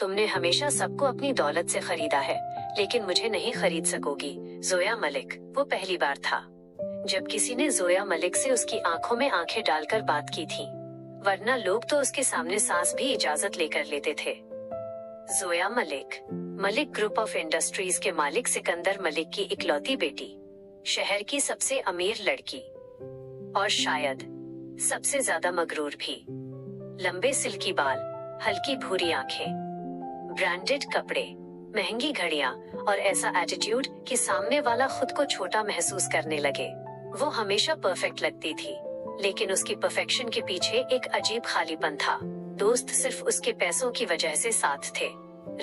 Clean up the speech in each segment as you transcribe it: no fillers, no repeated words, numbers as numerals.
तुमने हमेशा सबको अपनी दौलत से खरीदा है, लेकिन मुझे नहीं खरीद सकोगी। जोया मलिक। वो पहली बार था जब किसी ने जोया मलिक से उसकी आंखों में आंखें डालकर बात की थी, वरना लोग तो उसके सामने सांस भी इजाजत लेकर लेते थे। Zoya Malik. Malik group of industries के मालिक सिकंदर मलिक की इकलौती बेटी, शहर की सबसे अमीर लड़की और शायद सबसे ज्यादा मगरूर भी। लंबे सिल्की बाल, हल्की भूरी आंखें, ब्रांडेड कपड़े, महंगी घड़ियां और ऐसा एटीट्यूड कि सामने वाला खुद को छोटा महसूस करने लगे। वो हमेशा परफेक्ट लगती थी, लेकिन उसकी परफेक्शन के पीछे एक अजीब खालीपन था। दोस्त सिर्फ उसके पैसों की वजह से साथ थे,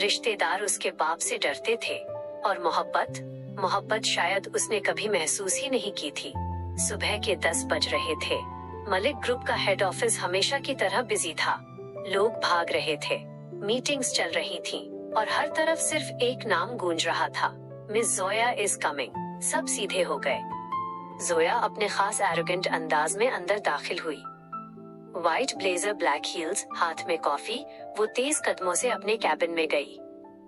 रिश्तेदार उसके बाप से डरते थे, और मोहब्बत शायद उसने कभी महसूस ही नहीं की थी। सुबह के 10 बज रहे थे। मलिक ग्रुप का हेड ऑफिस हमेशा की तरह बिजी था। लोग भाग रहे थे, मीटिंग्स चल रही थीं, और हर तरफ सिर्फ एक नाम गूंज रहा था, मिस जोया इज कमिंग। सब सीधे हो गए। जोया अपने खास एरोगेंट अंदाज में अंदर दाखिल हुई। व्हाइट ब्लेजर, ब्लैक हील्स, हाथ में कॉफी, वो तेज कदमों से अपने कैबिन में गई।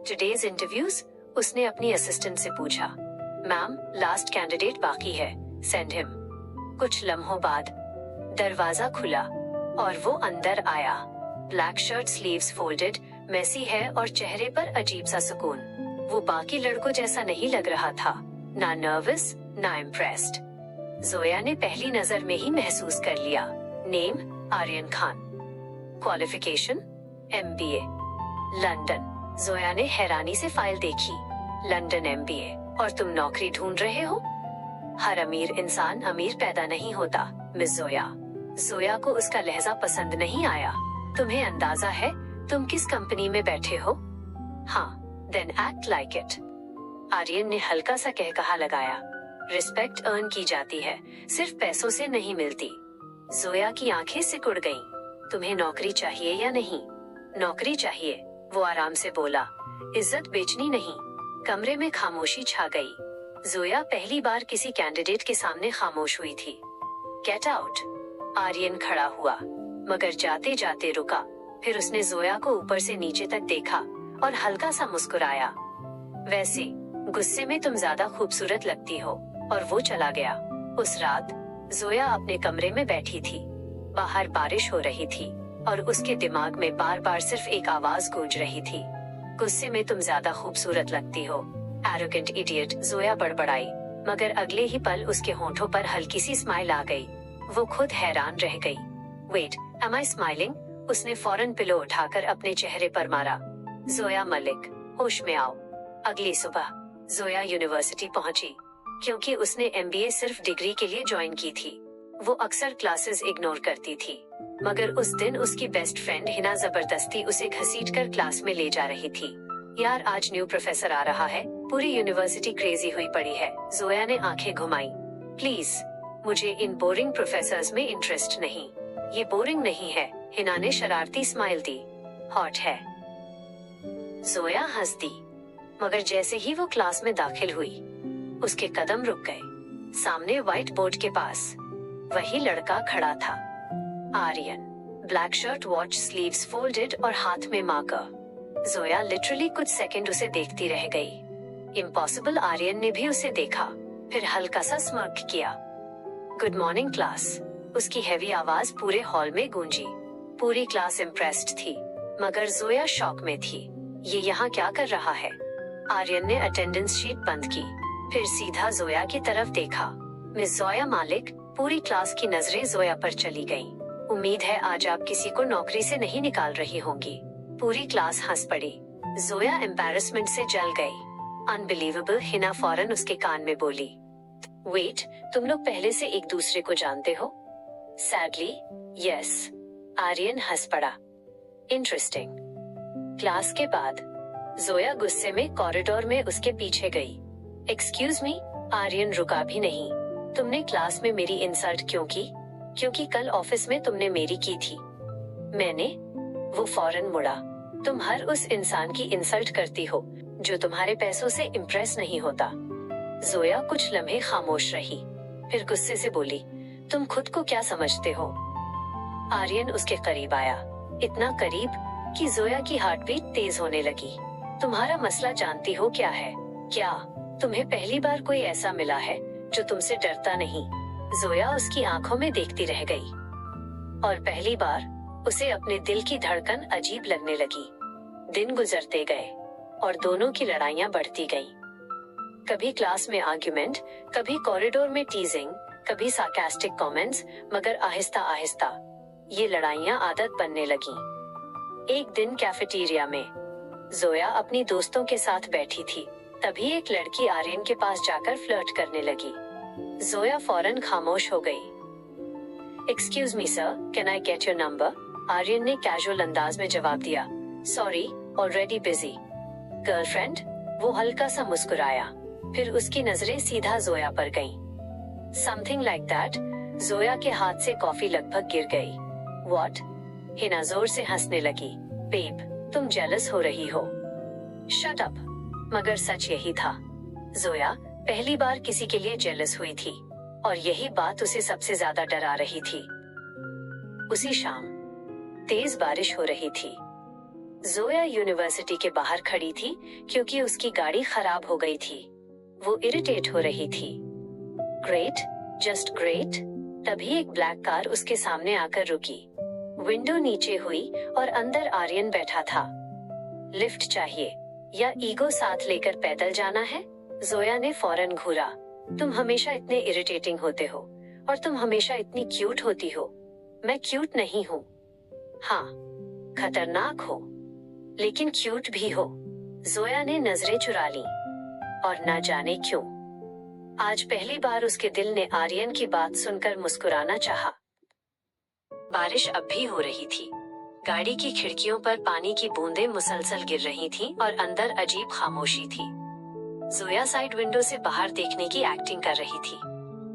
Today's interviews? उसने अपनी असिस्टेंट से पूछा। मैम, लास्ट कैंडिडेट बाकी है, सेंड हिम। कुछ लम्हों बाद दरवाजा खुला और वो अंदर आया। Black shirt, sleeves folded, messy है और चेहरे पर अजीब सा सुकून। वो बाकी लड़कों जैसा नहीं लग रहा था, ना नर्वस ना इम्प्रेस्ड। जोया ने पहली नजर में ही महसूस कर लिया। Name Aryan Khan, qualification MBA, London. जोया ने हैरानी से फाइल देखी। लंदन MBA, और तुम नौकरी ढूंढ रहे हो? हर अमीर इंसान अमीर पैदा नहीं होता, मिस जोया। जोया को उसका लहजा पसंद नहीं आया। तुम्हें अंदाजा है तुम किस कंपनी में बैठे हो? हाँ, then act like it. Aryan ने हल्का सा कहकहा लगाया। रिस्पेक्ट अर्न की जाती है, सिर्फ पैसों से नहीं मिलती। जोया की आंखें सिकुड़ गईं। तुम्हें नौकरी चाहिए या नहीं? नौकरी चाहिए, वो आराम से बोला। इज्जत बेचनी नहीं। कमरे में खामोशी छा गई। जोया पहली बार किसी कैंडिडेट के सामने खामोश हुई थी। Get out. आर्यन खड़ा हुआ, मगर जाते जाते रुका। फिर उसने जोया को ऊपर से नीचे तक देखा और हल्का सा मुस्कुराया। वैसे गुस्से में तुम ज्यादा खूबसूरत लगती हो, और वो चला गया। उस रात जोया अपने कमरे में बैठी थी। बाहर बारिश हो रही थी और उसके दिमाग में बार बार सिर्फ एक आवाज गूंज रही थी, गुस्से में तुम ज्यादा खूबसूरत लगती हो। एरोगेंट इडियट, जोया बड़बड़ाई, मगर अगले ही पल उसके होंठों पर हल्की सी स्माइल आ गई। वो खुद हैरान रह गई। वेट, एम आई स्माइलिंग? उसने फौरन पिलो उठाकर अपने चेहरे पर मारा। जोया मलिक, होश में आओ। अगली सुबह जोया यूनिवर्सिटी पहुंची, क्योंकि उसने MBA सिर्फ डिग्री के लिए ज्वाइन की थी। वो अक्सर क्लासेस इग्नोर करती थी, मगर उस दिन उसकी बेस्ट फ्रेंड हिना जबरदस्ती उसे घसीटकर क्लास में ले जा रही थी। यार, आज न्यू प्रोफेसर आ रहा है, पूरी यूनिवर्सिटी क्रेजी हुई पड़ी है। जोया ने आंखें घुमाई। प्लीज, मुझे इन बोरिंग प्रोफेसर्स में इंटरेस्ट नहीं। ये बोरिंग नहीं है, हिना ने शरारती स्माइल दी। हॉट है। जोया हंस दी, मगर जैसे ही वो क्लास में दाखिल हुई, उसके कदम रुक गए। सामने व्हाइट बोर्ड के पास वही लड़का खड़ा था, Aryan. Black shirt, watch, sleeves folded और हाथ में मार्कर। जोया लिटरली कुछ सेकंड उसे देखती रह गई। इम्पॉसिबल। आर्यन ने भी उसे देखा, फिर हल्का सा स्मर्क किया। Good morning class. उसकी हैवी आवाज पूरे हॉल में गूंजी। पूरी क्लास इम्प्रेस्ड थी, मगर जोया शॉक में थी। ये यहाँ क्या कर रहा है? आर्यन ने अटेंडेंस शीट बंद की, फिर सीधा जोया की तरफ देखा। मिस जोया मालिक। पूरी क्लास की नजरें जोया पर चली गईं। उम्मीद है आज आप किसी को नौकरी से नहीं निकाल रही होंगी। पूरी क्लास हंस पड़ी। जोया एम्बैरेसमेंट से जल गई। अनबिलीवेबल, हिना फौरन उसके कान में बोली। वेट, तुम लोग पहले से एक दूसरे को जानते हो? Sadly, yes. आर्यन हंस पड़ा। इंटरेस्टिंग। क्लास के बाद जोया गुस्से में कॉरिडोर में उसके पीछे गई। एक्सक्यूज मी? आर्यन रुका भी नहीं। तुमने क्लास में मेरी इंसल्ट क्यों की? क्योंकि कल ऑफिस में तुमने मेरी की थी। मैंने? वो फौरन मुड़ा। तुम हर उस इंसान की इंसल्ट करती हो जो तुम्हारे पैसों से इम्प्रेस नहीं होता। जोया कुछ लम्हे खामोश रही, फिर गुस्से से बोली, तुम खुद को क्या समझते हो? आर्यन उसके करीब आया, इतना करीब कि जोया की हार्ट बीट तेज होने लगी। तुम्हारा मसला जानती हो क्या है? क्या तुम्हें पहली बार कोई ऐसा मिला है जो तुमसे डरता नहीं? जोया उसकी आंखों में देखती रह गई और पहली बार उसे अपने दिल की धड़कन अजीब लगने लगी। दिन गुजरते गए और दोनों की लड़ाइयां बढ़ती गईं। कभी क्लास में आर्ग्यूमेंट, कभी कॉरिडोर में टीजिंग, कभी सार्कास्टिक कमेंट्स, मगर आहिस्ता आहिस्ता ये लड़ाइयां आदत बनने लगीं। एक दिन कैफेटेरिया में जोया अपनी दोस्तों के साथ बैठी थी, तभी एक लड़की आर्यन के पास जाकर फ्लर्ट करने लगी। जोया फौरन खामोश हो गई। Excuse me sir, can I get your number? Aryan ने कैजुअल अंदाज में जवाब दिया। Sorry, already busy. गर्लफ्रेंड? वो हल्का सा मुस्कुराया, फिर उसकी नजरें सीधा जोया पर गईं। Something like that. जोया के हाथ से कॉफी लगभग गिर गई। व्हाट? हिना जोर से हंसने लगी। बेब, तुम जेलस हो रही हो। Shut up. मगर सच यही था। जोया पहली बार किसी के लिए जेलस हुई थी और यही बात उसे सबसे ज्यादा डरा रही थी। उसी शाम तेज बारिश हो रही थी। जोया यूनिवर्सिटी के बाहर खड़ी थी क्योंकि उसकी गाड़ी खराब हो गई थी। वो इरिटेट हो रही थी। Great, just great. तभी एक ब्लैक कार उसके सामने आकर रुकी। विंडो नीचे हुई और अंदर आर्यन बैठा था। लिफ्ट चाहिए या ईगो साथ लेकर पैदल जाना है? जोया ने फौरन घूरा। तुम हमेशा इतने इरिटेटिंग होते हो और तुम हमेशा इतनी क्यूट होती हो। मैं क्यूट नहीं हूँ। हाँ, खतरनाक हो, लेकिन क्यूट भी हो। जोया ने नजरें चुरा ली और ना जाने क्यों आज पहली बार उसके दिल ने आर्यन की बात सुनकर मुस्कुराना चाहा। बारिश अब भी हो रही थी। गाड़ी की खिड़कियों पर पानी की बूंदें मुसलसल गिर रही थीं और अंदर अजीब खामोशी थी। जोया साइड विंडो से बाहर देखने की एक्टिंग कर रही थी,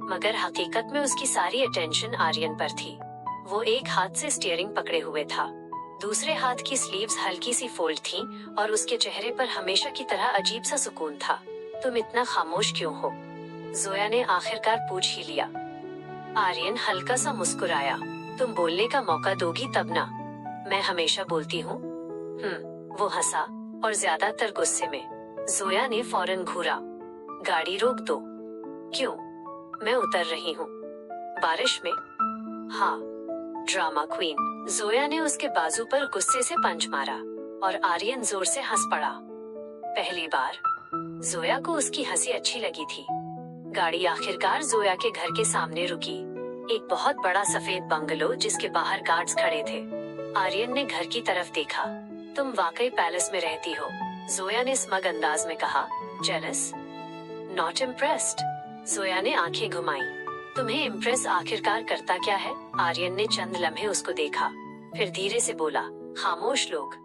मगर हकीकत में उसकी सारी अटेंशन आर्यन पर थी। वो एक हाथ से स्टीयरिंग पकड़े हुए था, दूसरे हाथ की स्लीव्स हल्की सी फोल्ड थीं और उसके चेहरे पर हमेशा की तरह अजीब सा सुकून था। तुम इतना खामोश क्यों हो? जोया ने आखिरकार पूछ ही लिया। आर्यन हल्का सा मुस्कुराया। तुम बोलने का मौका दोगी तब ना। मैं हमेशा बोलती हूँ। वो हंसा और ज्यादातर गुस्से में। जोया ने फौरन घूरा। गाड़ी रोक दो। क्यों? मैं उतर रही हूँ। बारिश में? हाँ, ड्रामा क्वीन। जोया ने उसके बाजू पर गुस्से से पंच मारा और आर्यन जोर से हंस पड़ा। पहली बार जोया को उसकी हंसी अच्छी लगी थी। गाड़ी आखिरकार जोया के घर के सामने रुकी। एक बहुत बड़ा सफेद बंगलो जिसके बाहर गार्ड्स खड़े थे। आर्यन ने घर की तरफ देखा। तुम वाकई पैलेस में रहती हो, जोया ने स्मग अंदाज में कहा। जेलस? Not impressed? जोया ने आंखें घुमाई। तुम्हें इम्प्रेस आखिरकार करता क्या है? आर्यन ने चंद लम्हे उसको देखा, फिर धीरे से बोला, खामोश लोग।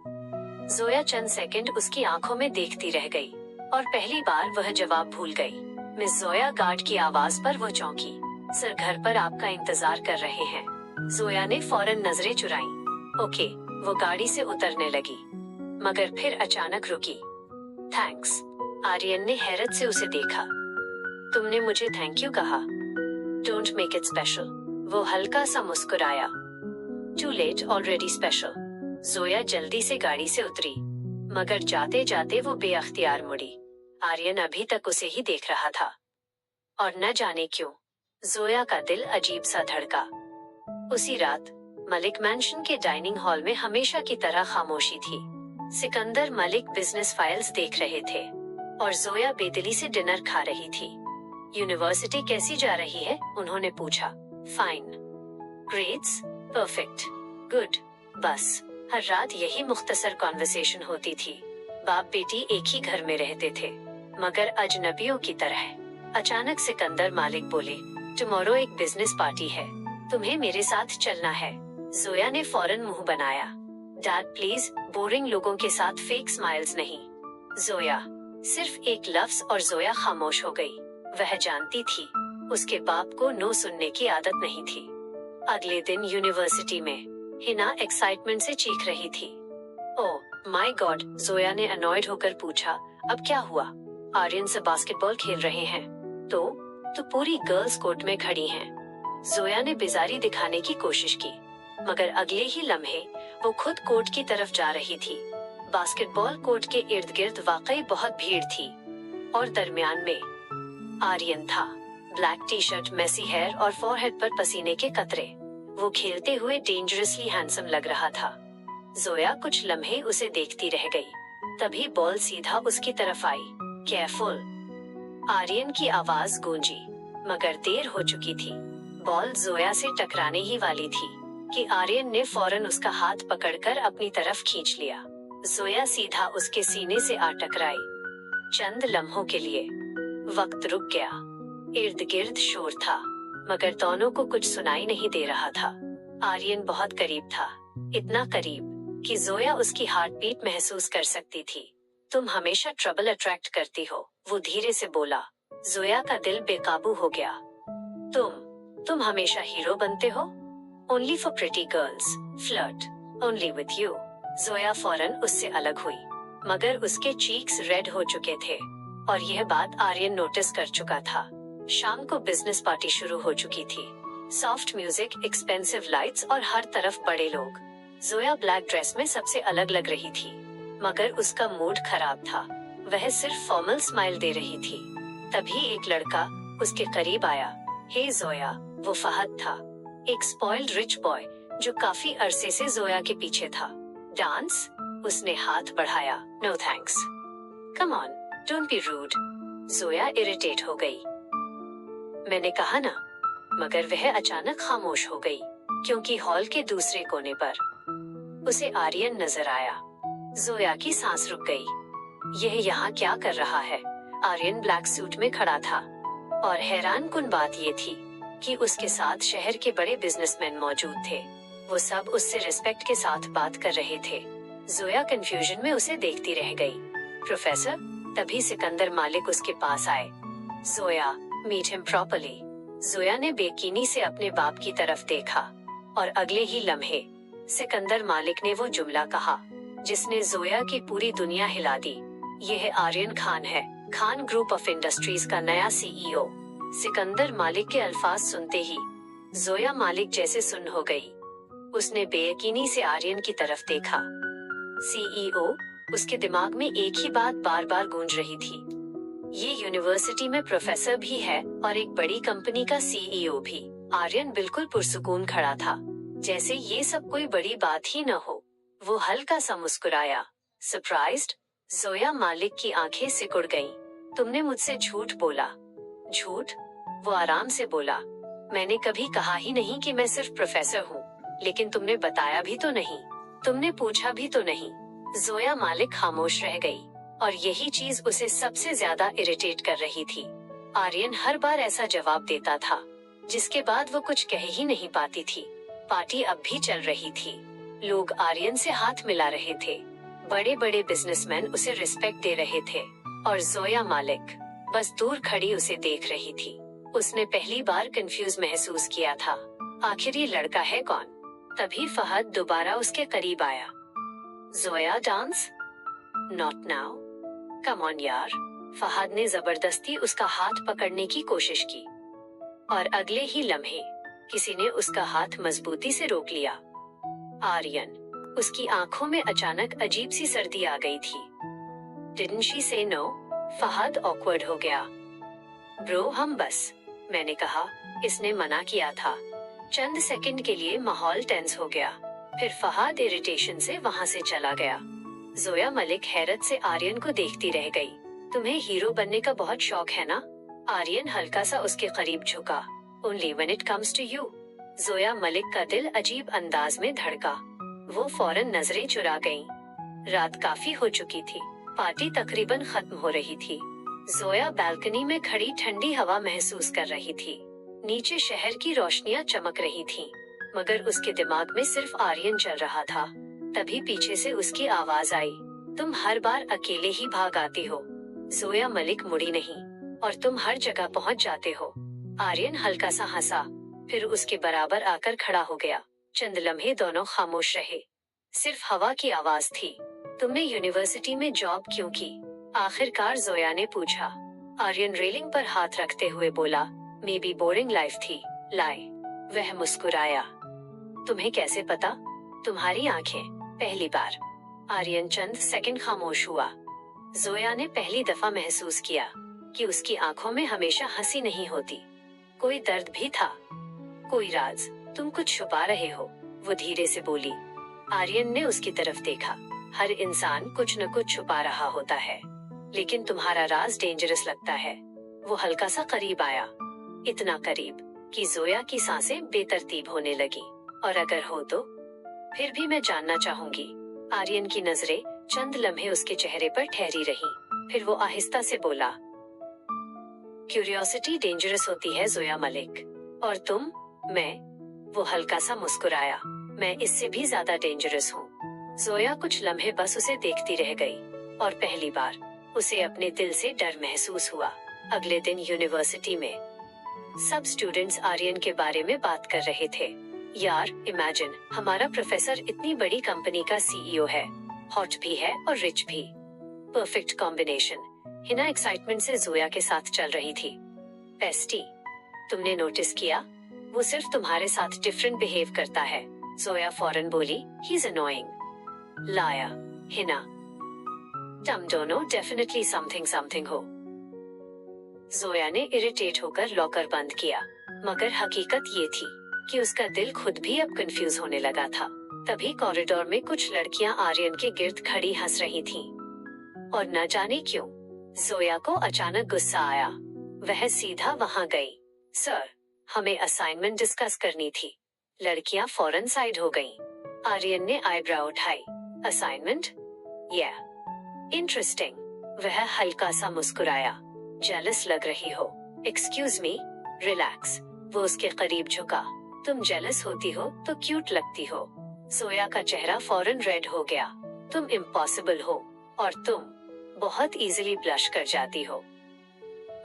जोया चंद सेकंड उसकी आंखों में देखती रह गई और पहली बार वह जवाब भूल गई। मिस जोया, गार्ड की आवाज पर वो चौंकी। सर घर पर आपका इंतजार कर रहे हैं। जोया ने फौरन नजरें चुराई। ओके, वो गाड़ी से उतरने लगी, मगर फिर अचानक रुकी। थैंक्स। आर्यन ने हैरत से उसे देखा। तुमने मुझे थैंक यू कहा? Don't make it special. वो हल्का सा मुस्कुराया। Too late, already special. Zoya जल्दी से गाड़ी से उतरी, मगर जाते जाते वो बेअख्तियार मुड़ी। आर्यन अभी तक उसे ही देख रहा था और न जाने क्यों जोया का दिल अजीब सा धड़का। उसी रात मलिक मैंशन के डाइनिंग हॉल में हमेशा की तरह खामोशी थी। सिकंदर मलिक बिजनेस फाइल्स देख रहे थे और जोया बेदिली से डिनर खा रही थी। यूनिवर्सिटी कैसी जा रही है? उन्होंने पूछा। फाइन। ग्रेड्स? परफेक्ट। गुड। बस हर रात यही मुख्तसर कॉन्वर्सेशन होती थी। बाप बेटी एक ही घर में रहते थे, मगर अजनबियों की तरह। अचानक सिकंदर मालिक बोले, टुमारो एक बिजनेस पार्टी है, तुम्हें मेरे साथ चलना है। जोया ने फौरन मुंह बनाया। डैड प्लीज, बोरिंग लोगों के साथ फेक स्माइल्स नहीं। जोया, सिर्फ एक लफ्ज और जोया खामोश हो गई। वह जानती थी उसके बाप को नो सुनने की आदत नहीं थी। अगले दिन यूनिवर्सिटी में हिना एक्साइटमेंट से चीख रही थी। ओह माय गॉड, जोया ने अनॉयड होकर पूछा, अब क्या हुआ? आर्यन से बास्केटबॉल खेल रहे हैं। तो पूरी गर्ल्स कोर्ट में खड़ी हैं। जोया ने बेजारी दिखाने की कोशिश की, मगर अगले ही लम्हे वो खुद कोर्ट की तरफ जा रही थी। बास्केटबॉल कोर्ट के इर्द गिर्द वाकई बहुत भीड़ थी और दरमियान में आर्यन था। Black T shirt, messy hair और फोरहेड पर पसीने के कतरे। वो खेलते हुए डेंजरसली हैंडसम लग रहा था। जोया कुछ लम्हे उसे देखती रह गई। तभी बॉल सीधा उसकी तरफ आई। केयरफुल, आर्यन की आवाज गूंजी, मगर देर हो चुकी थी। बॉल जोया से टकराने ही वाली थी कि आर्यन ने फौरन उसका हाथ पकड़कर अपनी तरफ खींच लिया। जोया सीधा उसके सीने से आ टकराई। चंद लम्हों के लिए वक्त रुक गया। इर्द गिर्द शोर था, मगर दोनों को कुछ सुनाई नहीं दे रहा था। आर्यन बहुत करीब था, इतना करीब कि जोया उसकी हार्ट बीट महसूस कर सकती थी। तुम हमेशा ट्रबल अट्रैक्ट करती हो, वो धीरे से बोला। जोया का दिल बेकाबू हो गया। तुम हमेशा हीरो बनते हो? Only for pretty girls, flirt only with you. Zoya फौरन उससे अलग हुई, मगर उसके चीक्स रेड हो चुके थे और यह बात आर्यन नोटिस कर चुका था। शाम को बिजनेस पार्टी शुरू हो चुकी थी। सॉफ्ट म्यूजिक, एक्सपेंसिव लाइट्स और हर तरफ बड़े लोग। जोया ब्लैक ड्रेस में सबसे अलग लग रही थी, मगर उसका मूड खराब था। वह सिर्फ फॉर्मल स्माइल दे रही थी। तभी एक लड़का उसके करीब आया। हे जोया, वो फहद था, एक स्पॉइल्ड रिच बॉय जो काफी अरसे से जोया के पीछे था। डांस? उसने हाथ बढ़ाया। No thanks. Come on, don't be rude. Zoya irritate हो गई। मैंने कहा ना। मगर वह अचानक खामोश हो गई, क्योंकि हॉल के दूसरे कोने पर उसे आर्यन नजर आया। जोया की सांस रुक गई। यह यहाँ क्या कर रहा है? आर्यन ब्लैक सूट में खड़ा था और हैरान कुन बात ये थी कि उसके साथ शहर के बड़े बिजनेसमैन मौजूद थे। वो सब उससे रिस्पेक्ट के साथ बात कर रहे थे। जोया कंफ्यूजन में उसे देखती रह गई। प्रोफेसर? तभी सिकंदर मालिक उसके पास आए। Zoya, meet him properly. Zoya ने बेकीनी से अपने बाप की तरफ देखा और अगले ही लम्हे सिकंदर मालिक ने वो जुमला कहा जिसने जोया की पूरी दुनिया हिला दी। यह आर्यन खान है, खान ग्रुप ऑफ इंडस्ट्रीज का नया सीईओ। सिकंदर मालिक के अल्फाज सुनते ही जोया मालिक जैसे सुन्न हो गई। उसने बेयकीनी से आर्यन की तरफ देखा। सीईओ? उसके दिमाग में एक ही बात बार बार गूंज रही थी। ये यूनिवर्सिटी में प्रोफेसर भी है और एक बड़ी कंपनी का सीईओ भी। आर्यन बिल्कुल पुरसुकून खड़ा था, जैसे ये सब कोई बड़ी बात ही न हो। वो हल्का सा मुस्कुराया। सरप्राइज्ड? जोया मालिक की आंखें सिकुड़ गईं। तुमने मुझसे झूठ बोला। झूठ? वो आराम से बोला। मैंने कभी कहा ही नहीं कि मैं सिर्फ प्रोफेसर हूँ, लेकिन तुमने बताया भी तो नहीं, तुमने पूछा भी तो नहीं। जोया मालिक खामोश रह गई और यही चीज उसे सबसे ज्यादा इरिटेट कर रही थी। आर्यन हर बार ऐसा जवाब देता था, जिसके बाद वो कुछ कह ही नहीं पाती थी। पार्टी अब भी चल रही थी। लोग आर्यन से हाथ मिला रहे थे। बड़े बड़े बिजनेसमैन उसे रिस्पेक्ट दे रहे थे और जोया मालिक बस दूर खड़ी उसे देख रही थी। उसने पहली बार कंफ्यूज महसूस किया था। आखिर ये लड़का है कौन? तभी फहद दोबारा उसके करीब आया। Zoya, dance? Not now. Come on यार। फहद ने जबरदस्ती उसका हाथ पकड़ने की कोशिश की और अगले ही लम्हे किसी ने उसका हाथ मजबूती से रोक लिया। आर्यन, उसकी आंखों में अचानक अजीब सी सर्दी आ गई थी। Didn't she say no? Fahad awkward हो गया। ब्रो, हम बस, मैंने कहा, इसने मना किया था। चंद सेकंड के लिए माहौल टेंस हो गया। फिर फहद इरिटेशन से वहां से चला गया। जोया मलिक हैरत से आर्यन को देखती रह गई। तुम्हें हीरो बनने का बहुत शौक है ना? आर्यन हल्का सा उसके करीब झुका। Only when it comes to you। Zoya Malik का दिल अजीब अंदाज में धड़का। वो फौरन नजरें चुरा गईं। रात काफी हो चुकी थी। पार्टी तकरीबन खत्म हो रही थी। जोया बैल्कनी में खड़ी ठंडी हवा महसूस कर रही थी। नीचे शहर की रोशनियां चमक रही थीं, मगर उसके दिमाग में सिर्फ आर्यन चल रहा था। तभी पीछे से उसकी आवाज आई। तुम हर बार अकेले ही भाग आती हो। जोया मलिक मुड़ी नहीं और तुम हर जगह पहुंच जाते हो। आर्यन हल्का सा हंसा, फिर उसके बराबर आकर खड़ा हो गया। चंद लम्हे दोनों खामोश रहे। सिर्फ हवा की आवाज थी। तुमने यूनिवर्सिटी में जॉब क्यों की? आखिरकार जोया ने पूछा। आर्यन रेलिंग पर हाथ रखते हुए बोला, मे बी बोरिंग लाइफ थी, लाए। वह मुस्कुराया। तुम्हें कैसे पता? तुम्हारी आंखें। पहली बार। आर्यन चंद सेकंड खामोश हुआ। जोया ने पहली दफा महसूस किया कि उसकी आंखों में हमेशा हंसी नहीं होती, कोई दर्द भी था, कोई राज। तुम कुछ छुपा रहे हो, वो धीरे से बोली। आर्यन ने उसकी तरफ देखा। हर इंसान कुछ न कुछ छुपा रहा होता है, लेकिन तुम्हारा राज डेंजरस लगता है। वो हल्का सा करीब आया, इतना करीब कि जोया की सांसें बेतरतीब होने लगी। और अगर हो तो? फिर भी मैं जानना चाहूंगी। आर्यन की नजरें चंद लम्हे उसके चेहरे पर ठहरी रही। फिर वो आहिस्ता से बोला, क्यूरियोसिटी डेंजरस होती है जोया मलिक। और तुम? मैं? वो हल्का सा मुस्कुराया। मैं इससे भी ज्यादा डेंजरस हूँ। जोया कुछ लम्हे बस उसे देखती रह गई, और पहली बार उसे अपने दिल से डर महसूस हुआ। अगले दिन यूनिवर्सिटी में सब स्टूडेंट्स आर्यन के बारे में बात कर रहे थे। यार, इमेजिन, हमारा प्रोफेसर इतनी बड़ी कंपनी का सीईओ है, हॉट भी है और रिच भी। Perfect combination. हिना एक्साइटमेंट से जोया के साथ चल रही थी। बेस्टी, तुमने नोटिस किया? वो सिर्फ तुम्हारे साथ डिफरेंट बिहेव करता है। जोया फौरन बोली, ही इज अनोइंग। लाया। हिना, तुम दोनों डेफिनेटली समथिंग हो। जोया ने इरिटेट होकर लॉकर बंद किया, मगर हकीकत ये थी कि उसका दिल खुद भी अब कंफ्यूज होने लगा था। तभी कॉरिडोर में कुछ लड़कियां आर्यन के गिर्द खड़ी हंस रही थीं, और न जाने क्यों जोया को अचानक गुस्सा आया। वह सीधा वहां गई। सर, हमें असाइनमेंट डिस्कस करनी थी। लड़कियां फौरन साइड हो गईं। आर्यन ने आईब्रो उठाई। असाइनमेंट? या, इंटरेस्टिंग। वह हल्का सा मुस्कुराया। जेलस लग रही हो। Excuse me, relax. वो उसके करीब झुका। तुम जेलस होती हो तो क्यूट लगती हो। जोया का चेहरा फौरन रेड हो गया। तुम इम्पॉसिबल हो, और तुम बहुत इजीली ब्लश कर जाती हो।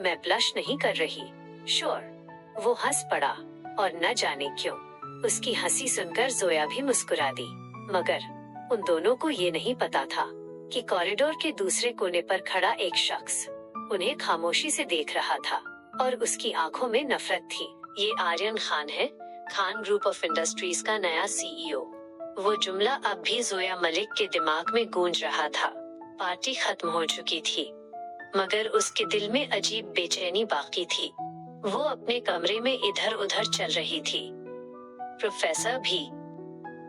मैं ब्लश नहीं कर रही। श्योर। वो हंस पड़ा, और न जाने क्यों उसकी हंसी सुनकर जोया भी मुस्कुरा दी। मगर उन दोनों को ये नहीं पता था कि कॉरिडोर के दूसरे कोने पर खड़ा एक शख्स उन्हें खामोशी से देख रहा था, और उसकी आंखों में नफरत थी। ये आर्यन खान है, खान ग्रुप ऑफ इंडस्ट्रीज का नया सीईओ। वो जुमला अब भी जोया मलिक के दिमाग में गूंज रहा था। पार्टी खत्म हो चुकी थी, मगर उसके दिल में अजीब बेचैनी बाकी थी। वो अपने कमरे में इधर उधर चल रही थी। प्रोफेसर भी,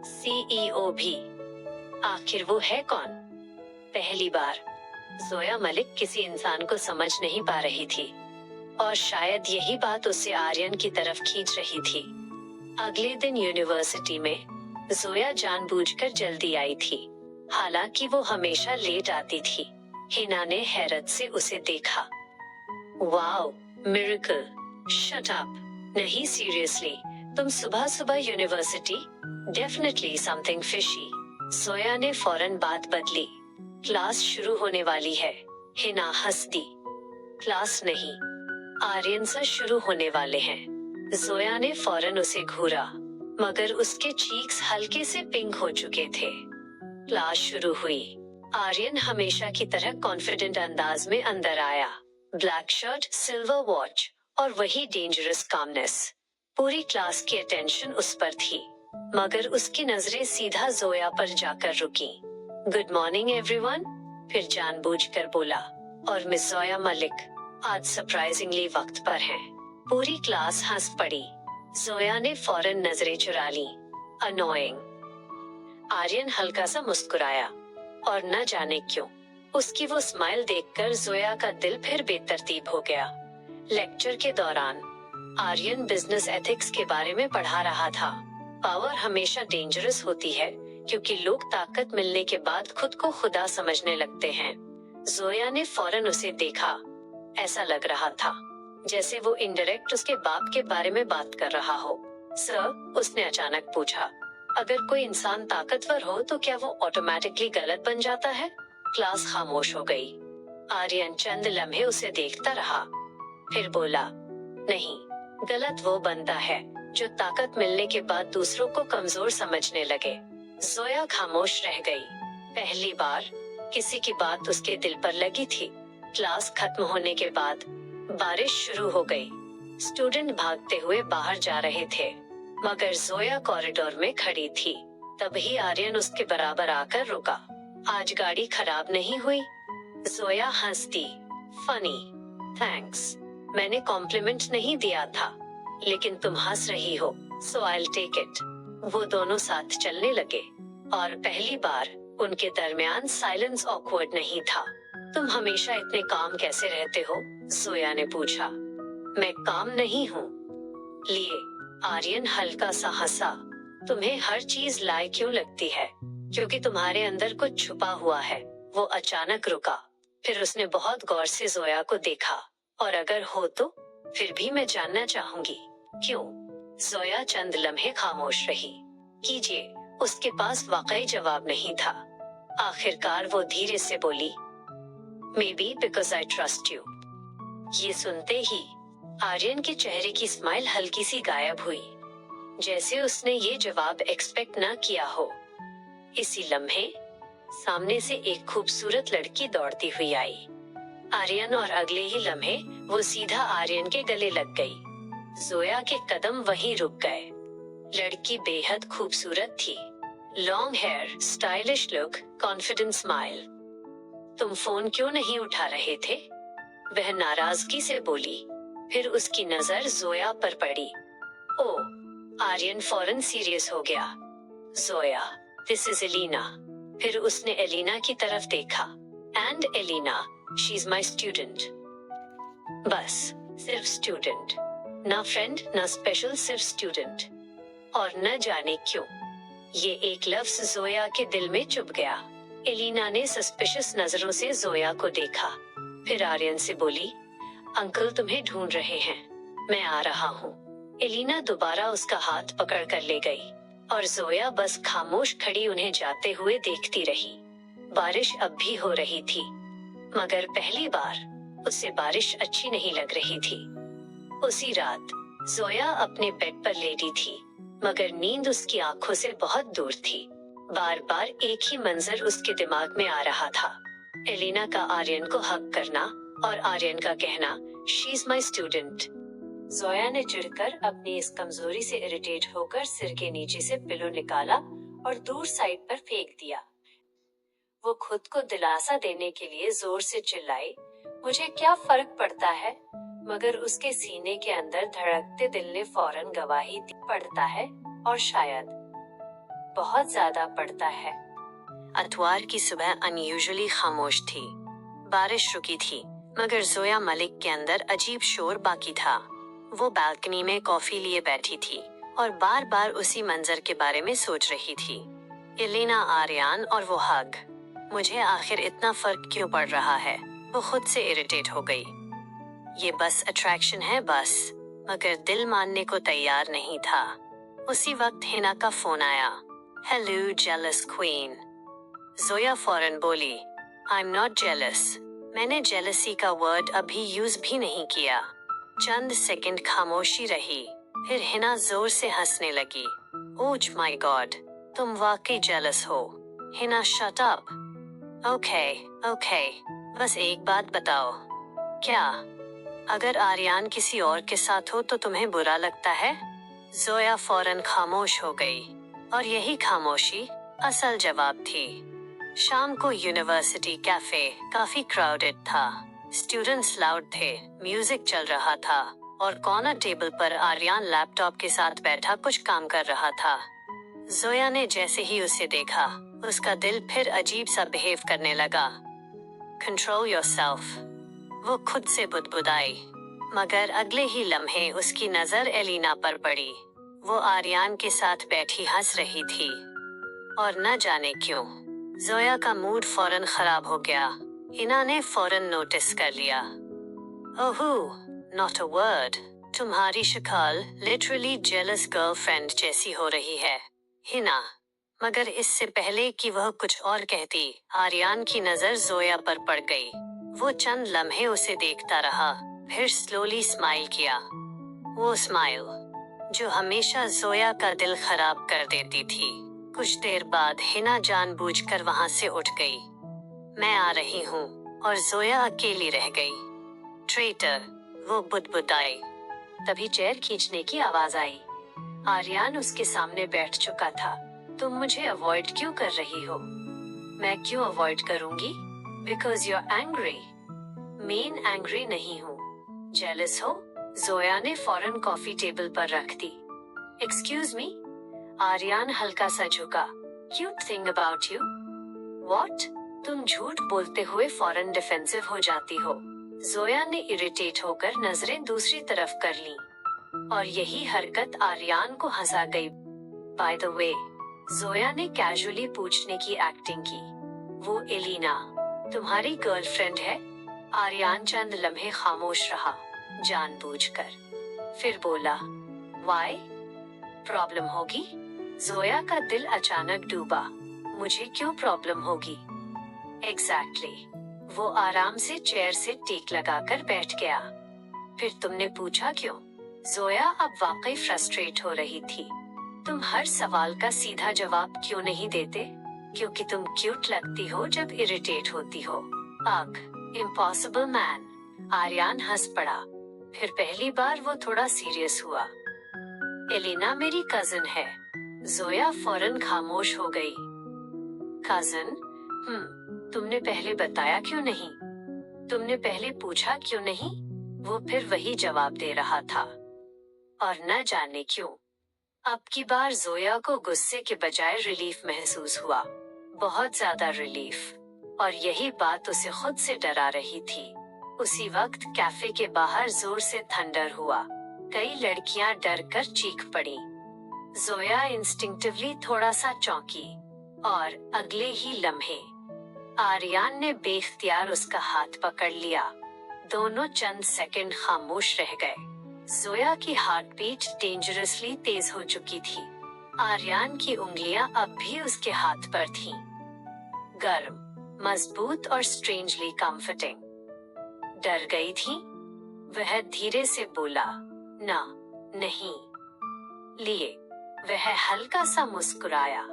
सीईओ भी, आखिर वो है कौन? पहली बार जोया मलिक किसी इंसान को समझ नहीं पा रही थी, और शायद यही बात उसे आर्यन की तरफ खींच रही थी। अगले दिन यूनिवर्सिटी में जोया जानबूझकर जल्दी आई थी, हालांकि वो हमेशा लेट आती थी। हिना ने हैरत से उसे देखा। Wow, miracle. Shut up. नहीं, सीरियसली, तुम सुबह सुबह university? Definitely something fishy. Zoya ने फौरन बात बदली। क्लास शुरू होने वाली है। हिना हंस दी। क्लास नहीं, आर्यन से शुरू होने वाले हैं। जोया ने फौरन उसे घूरा, मगर उसके चीक्स हल्के से पिंक हो चुके थे। क्लास शुरू हुई। आर्यन हमेशा की तरह कॉन्फिडेंट अंदाज में अंदर आया। ब्लैक शर्ट, सिल्वर वॉच, और वही डेंजरस कामनेस। पूरी क्लास की अटेंशन उस पर थी, मगर उसकी नजरें सीधा जोया पर जाकर रुकी। गुड मॉर्निंग एवरीवन, फिर जानबूझकर बोला, और मिस जोया मलिक आज सरप्राइजिंगली वक्त पर हैं। पूरी क्लास हंस पड़ी। जोया ने फौरन नजरें चुरा ली। अनोइंग। आर्यन हल्का सा मुस्कुराया, और न जाने क्यों उसकी वो स्माइल देखकर जोया का दिल फिर बेतरतीब हो गया। लेक्चर के दौरान आर्यन बिजनेस एथिक्स के बारे में पढ़ा रहा था। पावर हमेशा डेंजरस होती है, क्योंकि लोग ताकत मिलने के बाद खुद को खुदा समझने लगते हैं। जोया ने फौरन उसे देखा। ऐसा लग रहा था जैसे वो इनडायरेक्ट उसके बाप के बारे में बात कर रहा हो। सर, उसने अचानक पूछा, अगर कोई इंसान ताकतवर हो तो क्या वो ऑटोमेटिकली गलत बन जाता है? क्लास खामोश हो गई। आर्यन चंद लम्हे उसे देखता रहा, फिर बोला, नहीं, गलत वो बनता है जो ताकत मिलने के बाद दूसरों को कमजोर समझने लगे। जोया खामोश रह गई। पहली बार किसी की बात उसके दिल पर लगी थी। क्लास खत्म होने के बाद बारिश शुरू हो गई। स्टूडेंट भागते हुए बाहर जा रहे थे, मगर जोया कॉरिडोर में खड़ी थी। तभी आर्यन उसके बराबर आकर रुका। आज गाड़ी खराब नहीं हुई? जोया हंस दी। Funny, thanks. मैंने कॉम्प्लीमेंट नहीं दिया था, लेकिन तुम हंस रही हो, so I will take it. वो दोनों साथ चलने लगे और पहली बार उनके दरमियान साइलेंस ऑकवर्ड नहीं था। तुम हमेशा इतने काम कैसे रहते हो? जोया ने पूछा। मैं काम नहीं हूँ लिए, आर्यन हल्का सा हंसा। तुम्हें हर चीज लायक क्यों लगती है? क्योंकि तुम्हारे अंदर कुछ छुपा हुआ है। वो अचानक रुका, फिर उसने बहुत गौर से जोया को देखा। और अगर हो तो? फिर भी मैं जानना चाहूंगी। क्यों? जोया चंद लम्हे खामोश रही। कीजिए, उसके पास वाकई जवाब नहीं था। आखिरकार वो धीरे से बोली, may be because I trust you. ये सुनते ही आर्यन के चेहरे की स्माइल हल्की सी गायब हुई, जैसे उसने ये जवाब एक्सपेक्ट ना किया हो। इसी लम्हे सामने से एक खूबसूरत लड़की दौड़ती हुई आई। आर्यन और अगले ही लम्हे वो सीधा आर्यन के गले लग गई। जोया के कदम वहीं रुक गए। लड़की बेहद खूबसूरत थी। Long hair, stylish look, confident smile. तुम फोन क्यों नहीं उठा रहे थे? वह नाराजगी से बोली। फिर उसकी नजर जोया पर पड़ी। ओ, आर्यन फौरन सीरियस हो गया। Zoya, this is Elina. फिर उसने एलिना की तरफ देखा। And Elina, she is my student. बस, सिर्फ स्टूडेंट, ना फ्रेंड ना स्पेशल, सिर्फ स्टूडेंट। और न जाने क्यों ये एक लफ्ज जोया के दिल में चुभ गया। एलिना ने सस्पिशियस नजरों से जोया को देखा, फिर आर्यन से बोली, अंकल तुम्हें ढूंढ रहे हैं, मैं आ रहा हूँ। एलिना दोबारा उसका हाथ पकड़ कर ले गई और जोया बस खामोश खड़ी उन्हें जाते हुए देखती रही। बारिश अब भी हो रही थी, मगर पहली बार उसे बारिश अच्छी नहीं लग रही थी। उसी रात जोया अपने बेड पर लेटी थी, मगर नींद उसकी आंखों से बहुत दूर थी। बार बार एक ही मंजर उसके दिमाग में आ रहा था, एलिना का आर्यन को हक करना और आर्यन का कहना, she is my student. Zoya ने चिढ़कर अपनी इस कमजोरी से इरिटेट होकर सिर के नीचे से पिलो निकाला और दूर साइड पर फेंक दिया। वो खुद को दिलासा देने के लिए जोर से चिल्लाई, मुझे क्या फर्क पड़ता है? मगर उसके सीने के अंदर धड़कते दिल ने फौरन गवाही दी, पड़ता है, और शायद बहुत ज्यादा पड़ता है। अतवार की सुबह अनयूजुअली खामोश थी। बारिश रुकी थी, मगर जोया मलिक के अंदर अजीब शोर बाकी था। वो बालकनी में कॉफी लिए बैठी थी और बार बार उसी मंजर के बारे में सोच रही थी। एलिना, आर्यन और वो हग। मुझे आखिर इतना फर्क क्यों पड़ रहा है? वो खुद से इरिटेट हो गई। ये बस अट्रैक्शन है बस, मगर दिल मानने को तैयार नहीं था। उसी वक्त हिना का फोन आया। Hello jealous queen. जोया फौरन बोली, आई एम नॉट जेलस। मैंने जेलसी का वर्ड अभी यूज भी नहीं किया। चंद सेकंड खामोशी रही, फिर हिना जोर से हंसने लगी। ओह माय गॉड, तुम वाकई जेलस हो। Hina, shut up. Okay okay, बस एक बात बताओ, क्या अगर आर्यन किसी और के साथ हो तो तुम्हें बुरा लगता है? जोया फौरन खामोश हो गई, और यही खामोशी असल जवाब थी। शाम को यूनिवर्सिटी कैफे काफी क्राउडेड था। स्टूडेंट्स लाउड थे, म्यूजिक चल रहा था, और कॉर्नर टेबल पर आर्यन लैपटॉप के साथ बैठा कुछ काम कर रहा था। जोया ने जैसे ही उसे देखा, उसका दिल फिर अजीब सा बिहेव करने लगा। कंट्रोल योरसेल्फ, वो खुद से बुदबुदाई, मगर अगले ही लम्हे उसकी नजर एलिना पर पड़ी। वो आर्यन के साथ बैठी हंस रही थी, और न जाने क्यों जोया का मूड फौरन खराब हो गया। हिना ने फौरन नोटिस कर लिया। ओहो, नॉट अ वर्ड। तुम्हारी शक्ल लिटरली जेलस गर्लफ्रेंड जैसी हो रही है, हिना। मगर इससे पहले कि वह कुछ और कहती, आर्यन की नजर जोया पर पड़ गई। वो चंद लम्हे उसे देखता रहा, फिर स्लोली स्माइल किया। वो स्माइल जो हमेशा जोया का दिल खराब कर देती थी। कुछ देर बाद हिना जानबूझकर वहां से उठ गई। मैं आ रही हूँ, और जोया अकेली रह गई। ट्रेटर, वो बुदबुदाई। तभी चेयर खींचने की आवाज आई। आर्यन उसके सामने बैठ चुका था। तुम मुझे अवॉइड क्यों कर रही हो? मैं क्यों अवॉइड करूंगी? Because you are angry. मेन एंग्री नहीं हूँ, जेलस हो? जोया ने फौरन कॉफी टेबल पर रख दी। Excuse me? आर्यन हल्का सा झुका। Cute thing about you? What? तुम झूठ बोलते हुए फौरन डिफेंसिव हो जाती हो। जोया ने इरिटेट होकर नजरें दूसरी तरफ कर लीं, और यही हरकत आर्यन को हंसा गई। बाय द वे, जोया ने कैजुअली पूछने की एक्टिंग की, वो एलिना तुम्हारी गर्लफ्रेंड है? आर्यन चंद लम्हे खामोश रहा, जानबूझकर। फिर बोला, वाई? प्रॉब्लम होगी? जोया का दिल अचानक डूबा। मुझे क्यों प्रॉब्लम होगी? एग्जैक्टली। वो आराम से चेयर से टेक लगाकर बैठ गया। फिर तुमने पूछा क्यों? जोया अब वाकई फ्रस्ट्रेट हो रही थी। तुम हर सवाल का सीधा जवाब क्यों नहीं देते? क्योंकि तुम क्यूट लगती हो जब इरिटेट होती हो। अग, इम्पॉसिबल मैन। आर्यन हंस पड़ा। फिर पहली बार वो थोड़ा सीरियस हुआ। एलिना मेरी कजिन है। जोया फौरन खामोश हो गई। कजिन? तुमने पहले बताया क्यों नहीं? तुमने पहले पूछा क्यों नहीं? वो फिर वही जवाब दे रहा था। और न जाने क्यों, अब की बार जोया को गुस्से के बजाय रिलीफ महसूस हुआ, बहुत ज्यादा रिलीफ। और यही बात उसे खुद से डरा रही थी। उसी वक्त कैफे के बाहर जोर से थंडर हुआ। कई लड़कियां डर कर चीख पड़ी। जोया इंस्टिंक्टिवली थोड़ा सा चौंकी, और अगले ही लम्हे आर्यन ने बेख्तियार उसका हाथ पकड़ लिया। दोनों चंद सेकंड खामोश रह गए। जोया की हार्ट बीट डेंजरसली तेज हो चुकी थी। आर्यन की उंगलियां अब भी उसके हाथ पर थीं, गर्म, मजबूत और स्ट्रेंजली कंफर्टिंग। डर गई थी? वह धीरे से बोला, ना, नहीं। लिए वह हल्का सा मुस्कुराया,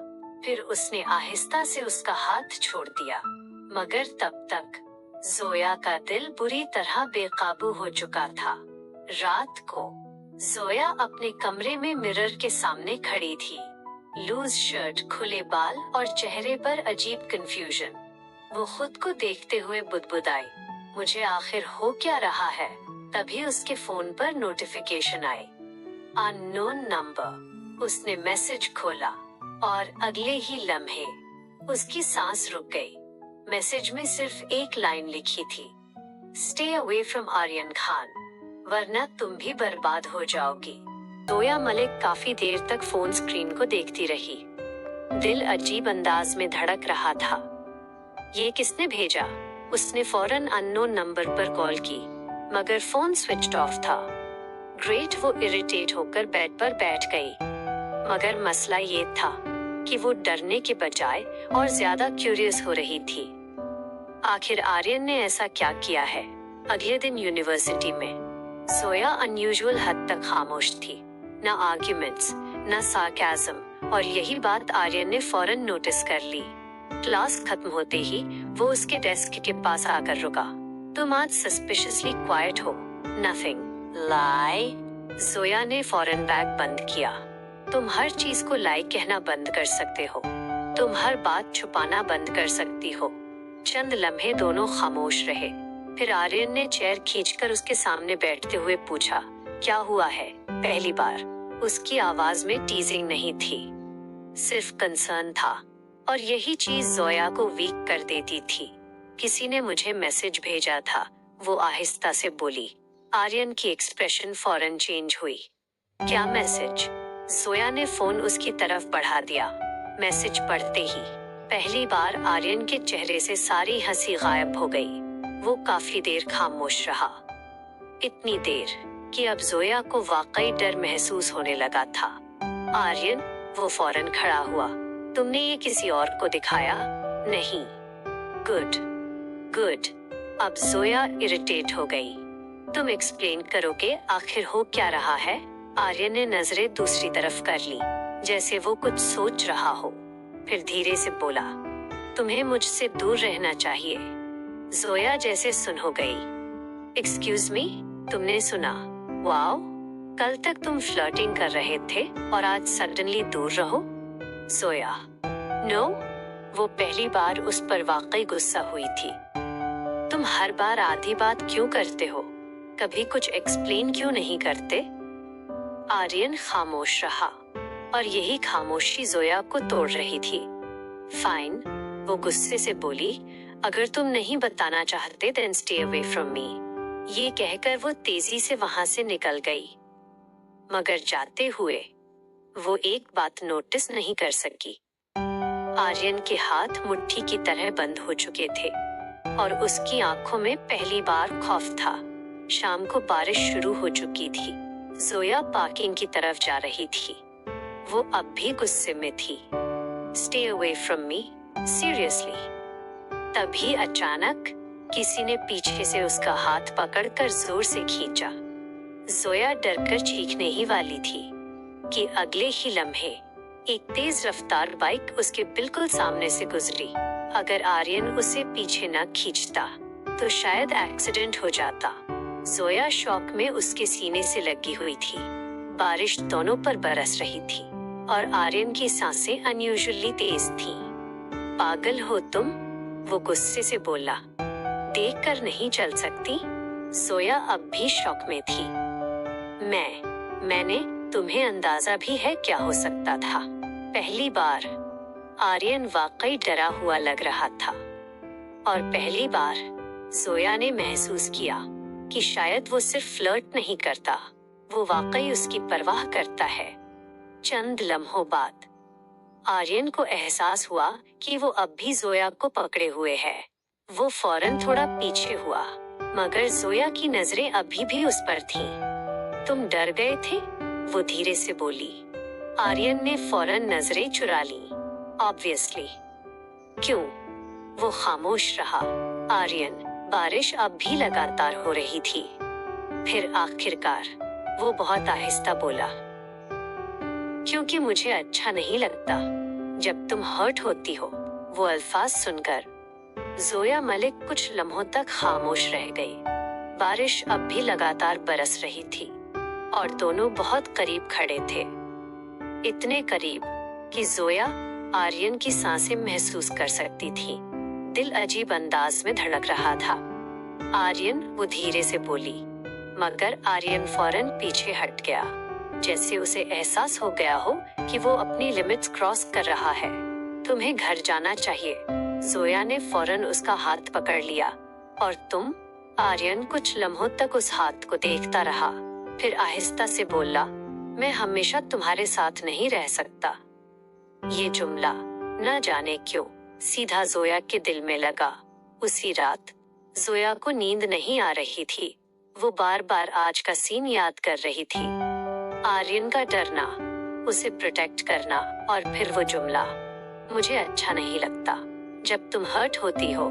फिर उसने आहिस्ता से उसका हाथ छोड़ दिया। मगर तब तक जोया का दिल बुरी तरह बेकाबू हो चुका था। रात को जोया अपने कमरे में मिरर के सामने खड़ी थी। लूज शर्ट, खुले बाल और चेहरे पर अजीब कंफ्यूजन। वो खुद को देखते हुए बुदबुदाई, मुझे आखिर हो क्या रहा है? तभी उसके फोन पर नोटिफिकेशन आई, अननोन नंबर। उसने मैसेज खोला, और अगले ही लम्हे उसकी सांस रुक गई। मैसेज में सिर्फ एक लाइन लिखी थी, stay away from Aryan Khan, वरना तुम भी बर्बाद हो जाओगी। जोया मलिक काफी देर तक फोन स्क्रीन को देखती रही। दिल अजीब अंदाज में धड़क रहा था। ये किसने भेजा? उसने फौरन अननोन नंबर पर कॉल की, मगर फोन स्विच्ड ऑफ था। ग्रेट, वो इरिटेट होकर बेड पर बैठ गई। मगर मसला ये था कि वो डरने के बजाय और ज्यादा क्यूरियस हो रही थी। आखिर आर्यन ने ऐसा क्या किया है? अगले दिन यूनिवर्सिटी में जोया अनयूजुअल हद तक खामोश थी। न आर्ग्यूमेंट्स, न सार्केज्म, और यही बात आर्यन ने फौरन नोटिस कर ली। क्लास खत्म होते ही वो उसके डेस्क के पास आकर रुका। तुम आज सस्पिशियसली क्वाइट हो। नथिंग। लाई? जोया ने फौरन बैग बंद किया। तुम हर चीज को लाई कहना बंद कर सकते हो। तुम हर बात छुपाना बंद कर सकती हो। चंद लम्हे दोनों खामोश रहे। फिर आर्यन ने चेयर खींचकर उसके सामने बैठते हुए पूछा, क्या हुआ है? पहली बार उसकी आवाज में टीजिंग नहीं थी, सिर्फ कंसर्न था, और यही चीज जोया को वीक कर देती थी। किसी ने मुझे मैसेज भेजा था, वो आहिस्ता से बोली। आर्यन की एक्सप्रेशन फौरन चेंज हुई। क्या मैसेज? जोया ने फोन उसकी तरफ बढ़ा दिया। मैसेज पढ़ते ही पहली बार आर्यन के चेहरे से सारी हंसी गायब हो गई। वो काफी देर खामोश रहा, इतनी देर कि अब जोया को वाकई डर महसूस होने लगा था। आर्यन, वो फौरन खड़ा हुआ। तुमने ये किसी और को दिखाया? नहीं। Good good. अब जोया इरिटेट हो गई। तुम एक्सप्लेन करोगे आखिर हो क्या रहा है? आर्यन ने नजरें दूसरी तरफ कर ली, जैसे वो कुछ सोच रहा हो। फिर धीरे से बोला, तुम्हें मुझसे दूर रहना चाहिए। जोया जैसे सुन हो गई। एक्सक्यूज मी, तुमने सुना? वाओ, कल तक तुम फ्लर्टिंग कर रहे थे और आज सडनली दूर रहो। जोया, नो। वो पहली बार उस पर वाकई गुस्सा हुई थी। तुम हर बार आधी बात क्यों करते हो? कभी कुछ एक्सप्लेन क्यों नहीं करते? आर्यन खामोश रहा और यही खामोशी जोया को तोड़ रही थी। फाइन, वो गुस्से से बोली, अगर तुम नहीं बताना चाहते then stay away from me. ये कहकर वो तेजी से वहां से निकल गई। मगर जाते हुए वो एक बात नोटिस नहीं कर सकी। आर्यन के हाथ मुट्ठी की तरह बंद हो चुके थे और उसकी आंखों में पहली बार खौफ था। शाम को बारिश शुरू हो चुकी थी। जोया पार्किंग की तरफ जा रही थी। वो अब भी गुस्से में थी। Stay away from me, seriously. तभी अचानक किसी ने पीछे से उसका हाथ पकड़कर जोर से खींचा। जोया डरकर चीखने ही वाली थी कि अगले ही लम्हे एक तेज रफ्तार बाइक उसके बिल्कुल सामने से गुजरी। अगर आर्यन उसे पीछे न खींचता तो शायद एक्सीडेंट हो जाता। जोया शॉक में उसके सीने से लगी हुई थी। बारिश दोनों पर बरस रही थी और आर्यन की सांसें अनयूजुअली तेज थीं। पागल हो तुम? वो गुस्से से बोला। देखकर नहीं चल सकती? जोया अब भी शॉक में थी। मैंने तुम्हें अंदाजा भी है क्या हो सकता था? पहली बार आर्यन वाकई डरा हुआ लग रहा था और पहली बार जोया ने महसूस किया कि शायद वो सिर्फ फ्लर्ट नहीं करता, वो वाकई उसकी परवाह करता है। चंद लम्हों बाद आर्यन को एहसास हुआ कि वो अब भी जोया को पकड़े हुए है। वो फौरन थोड़ा पीछे हुआ, मगर जोया की नजरें अभी भी उस पर थीं। तुम डर गए थे? वो धीरे से बोली। आर्यन ने फौरन नजरें चुरा ली। ऑब्वियसली। क्यों? वो खामोश रहा। आर्यन, बारिश अब भी लगातार हो रही थी। फिर आखिरकार वो बहुत आहिस्ता बोला, क्योंकि मुझे अच्छा नहीं लगता जब तुम हर्ट होती हो। वो अल्फाज सुनकर जोया मलिक कुछ लम्हों तक खामोश रह गई। बारिश अब भी लगातार बरस रही थी और दोनों बहुत करीब खड़े थे। इतने करीब कि जोया आर्यन की सांसें महसूस कर सकती थी। दिल अजीब अंदाज में धड़क रहा था। आर्यन, वो धीरे से बोली, मगर आर्यन फौरन पीछे हट गया, जैसे उसे एहसास हो गया हो कि वो अपनी लिमिट्स क्रॉस कर रहा है। तुम्हें घर जाना चाहिए। जोया ने फौरन उसका हाथ पकड़ लिया। और तुम? आर्यन कुछ लम्हों तक उस हाथ को देखता रहा, फिर आहिस्ता से बोला, मैं हमेशा तुम्हारे साथ नहीं रह सकता। ये जुमला न जाने क्यों सीधा जोया के दिल में लगा। उसी रात जोया को नींद नहीं आ रही थी। वो बार बार आज का सीन याद कर रही थी। आर्यन का डरना, उसे प्रोटेक्ट करना और फिर वो जुमला, मुझे अच्छा नहीं लगता जब तुम हर्ट होती हो।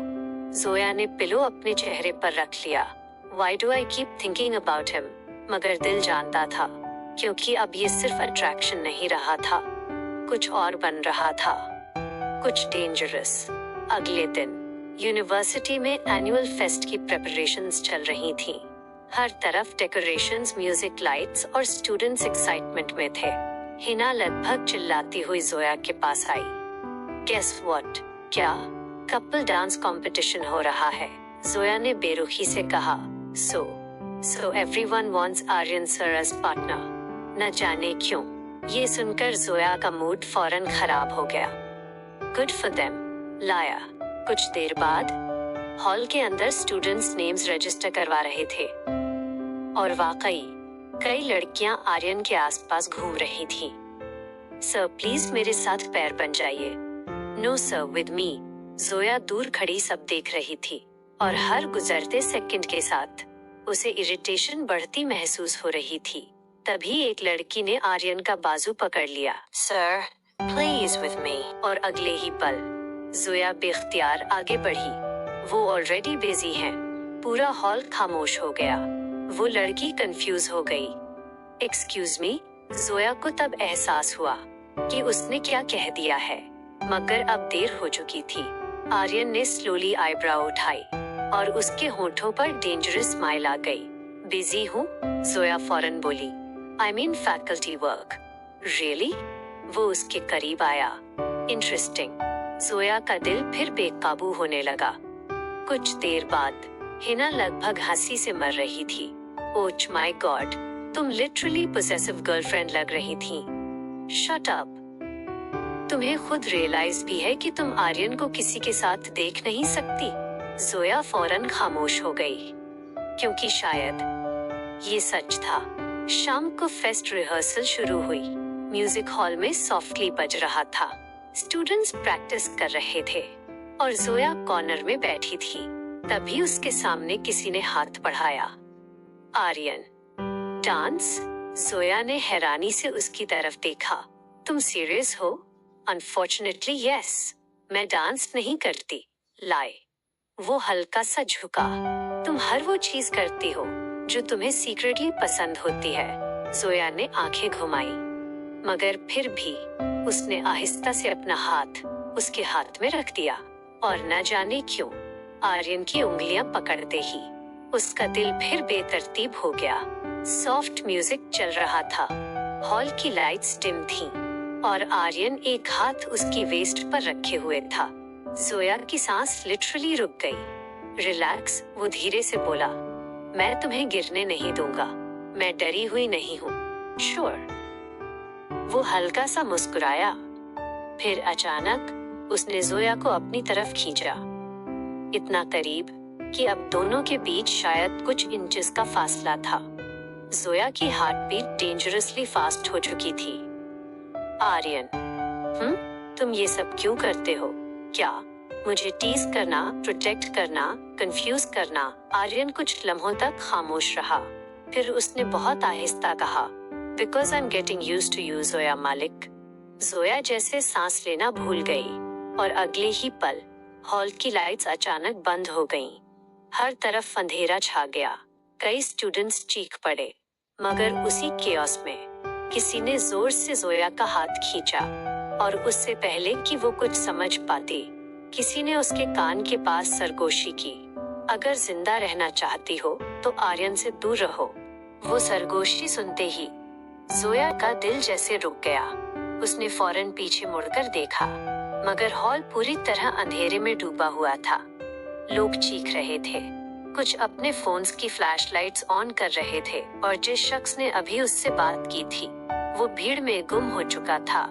जोया ने पिलो अपने चेहरे पर रख लिया। Why do I keep thinking about him? मगर दिल जानता था, क्योंकि अब ये सिर्फ अट्रैक्शन नहीं रहा था, कुछ और बन रहा था, कुछ डेंजरस। अगले दिन यूनिवर्सिटी में एनुअल फेस्ट की प्रेपरेशंस चल रही थीं। हर तरफ डेकोरेशंस, म्यूजिक, लाइट्स और स्टूडेंट्स एक्साइटमेंट में थे। हिना लगभग चिल्लाती हुई जोया के पास आई। Guess what? क्या? कपल डांस कंपटीशन हो रहा है, जोया ने बेरुखी से कहा। So everyone wants Aryan sir as partner. न जाने क्यों ये सुनकर जोया का मूड फौरन खराब हो गया। Good for them. लाया। कुछ देर बाद हॉल के अंदर स्टूडेंट्स नेम्स रजिस्टर करवा रहे थे और वाकई कई लड़कियां आर्यन के आसपास घूम रही थीं। सर प्लीज मेरे साथ पैर बन जाइए। No sir, with me. Zoya दूर खड़ी सब देख रही थी और हर गुजरते सेकंड के साथ उसे इरिटेशन बढ़ती महसूस हो रही थी। तभी एक लड़की ने आर्यन का बाजू पकड़ लिया। Sir please with me. और अगले ही पल जोया बेख्तियार आगे बढ़ी। वो ऑलरेडी बिजी हैं। पूरा हॉल खामोश हो गया। वो लड़की कंफ्यूज हो गई। एक्सक्यूज मी। जोया को तब एहसास हुआ कि उसने क्या कह दिया है, मगर अब देर हो चुकी थी। आर्यन ने स्लोली आईब्राउ उठाई और उसके होठों पर डेंजरस स्माइल आ गई। बिजी हूँ? जोया फौरन बोली। I mean faculty work. Really? वो उसके करीब आया। इंटरेस्टिंग। जोया का दिल फिर बेकाबू होने लगा। कुछ देर बाद हिना लगभग हंसी से मर रही थी। ओह माय गॉड, तुम लिटरली पोसेसिव गर्लफ्रेंड लग रही थी। Shut up. तुम्हें खुद रियलाइज भी है कि तुम आर्यन को किसी के साथ देख नहीं सकती। जोया फौरन खामोश हो गई, क्योंकि शायद ये सच था। शाम को फेस्ट रिहर्सल शुरू हुई। म्यूजिक हॉल में सॉफ्टली बज रहा था। स्टूडेंट्स प्रैक्टिस कर रहे थे और जोया कॉर्नर में बैठी थी। तभी उसके सामने किसी ने हाथ बढ़ाया। आर्यन। डांस? जोया ने हैरानी से उसकी तरफ देखा। तुम सीरियस हो? अनफॉर्चुनेटली यस, मैं डांस नहीं करती। लाए। वो हल्का सा झुका। तुम हर वो चीज करती हो जो तुम्हें सीक्रेटली पसंद होती है। जोया ने आंखें घुमाई, मगर फिर भी उसने आहिस्ता से अपना हाथ उसके हाथ में रख दिया। और न जाने क्यों आर्यन की उंगलियां पकड़ते ही उसका दिल फिर बेतरतीब हो गया। सॉफ्ट म्यूजिक चल रहा था। हॉल की लाइट्स डिम थीं और आर्यन एक हाथ उसकी वेस्ट पर रखे हुए था। जोया की सांस लिटरली रुक गई। रिलैक्स, वो धीरे से बोला। मैं तुम्हें गिरने नहीं दूंगा। मैं डरी हुई नहीं हूँ। श्योर। वो हल्का सा मुस्कुराया। फिर अचानक उसने जोया को अपनी तरफ खींचा, इतना करीब कि अब दोनों के बीच शायद कुछ इंचेस का फासला था। जोया की हार्ट बीट डेंजरसली फास्ट हो चुकी थी। आर्यन, तुम ये सब क्यों करते हो? क्या मुझे टीज करना, प्रोटेक्ट करना, कंफ्यूज करना? आर्यन कुछ लम्हों तक खामोश रहा। फिर उसने बहुत आहिस्ता कहा, because I am getting used to you Zoya Malik. Zoya जैसे सांस लेना भूल गई और अगले ही पल हॉल की लाइट्स अचानक बंद हो गईं। हर तरफ अंधेरा छा गया। कई स्टूडेंट्स चीख पड़े, मगर उसी केओस में किसी ने जोर से जोया का हाथ खींचा और उससे पहले कि वो कुछ समझ पाती, किसी ने उसके कान के पास सरगोशी की। अगर जिंदा रहना चाहती हो तो आर्यन से दूर रहो। वो सरगोशी सुनते ही जोया का दिल जैसे रुक गया। उसने फौरन पीछे मुड़कर देखा, मगर हॉल पूरी तरह अंधेरे में डूबा हुआ था। लोग चीख रहे थे, कुछ अपने फोन्स की फ्लैशलाइट्स ऑन कर रहे थे और जिस शख्स ने अभी उससे बात की थी वो भीड़ में गुम हो चुका था।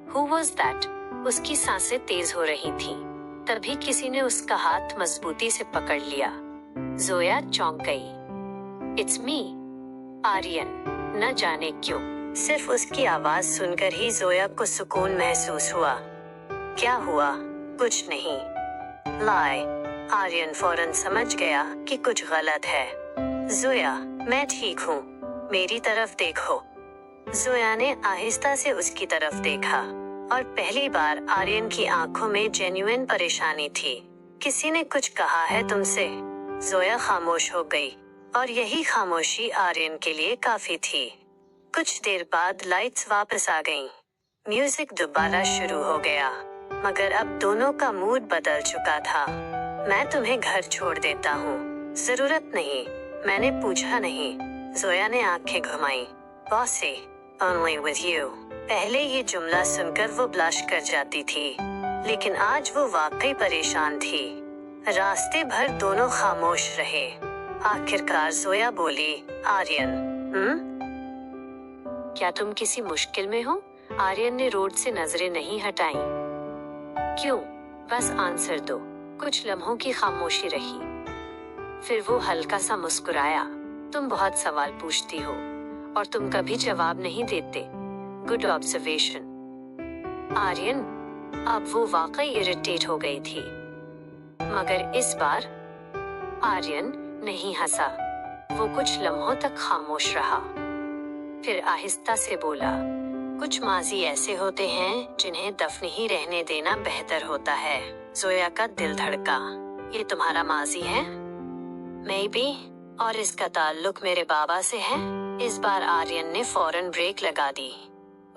Who was that? उसकी सांसें तेज हो रही थीं। तभी किसी ने उसका हाथ मजबूती से पकड़ लिया। जोया चौंक गई। It's me, Aryan. न जाने क्यों सिर्फ उसकी आवाज सुनकर ही जोया को सुकून महसूस हुआ। क्या हुआ? कुछ नहीं। लाए। आर्यन फौरन समझ गया कि कुछ गलत है। जोया, मैं ठीक हूँ, मेरी तरफ देखो। जोया ने आहिस्ता से उसकी तरफ देखा और पहली बार आर्यन की आंखों में जेन्युइन परेशानी थी। किसी ने कुछ कहा है तुमसे? जोया खामोश हो गई और यही खामोशी आर्यन के लिए काफी थी। कुछ देर बाद लाइट्स वापस आ गईं। म्यूजिक दोबारा शुरू हो गया, मगर अब दोनों का मूड बदल चुका था। मैं तुम्हें घर छोड़ देता हूँ। जरूरत नहीं, मैंने पूछा नहीं। जोया ने आंखें घुमाई। Bossy, only with you। पहले ये जुमला सुनकर वो ब्लश कर जाती थी, लेकिन आज वो वाकई परेशान थी। रास्ते भर दोनों खामोश रहे। आखिरकार जोया बोली, आर्यन, क्या तुम किसी मुश्किल में हो? आर्यन ने रोड से नजरें नहीं हटाईं। क्यों? बस आंसर दो। कुछ लम्हों की खामोशी रही। फिर वो हल्का सा मुस्कुराया। तुम बहुत सवाल पूछती हो और तुम कभी जवाब नहीं देते। Good observation. आर्यन, अब वो वाकई इरिटेट हो गई थी, मगर इस बार आर्यन नहीं हंसा। वो कुछ लम्हों तक खामोश रहा, फिर आहिस्ता से बोला, कुछ माजी ऐसे होते हैं जिन्हें दफन ही रहने देना बेहतर होता है। जोया का दिल धड़का। ये तुम्हारा माजी है? May be. और इसका ताल्लुक मेरे बाबा से है? इस बार आर्यन ने फौरन ब्रेक लगा दी।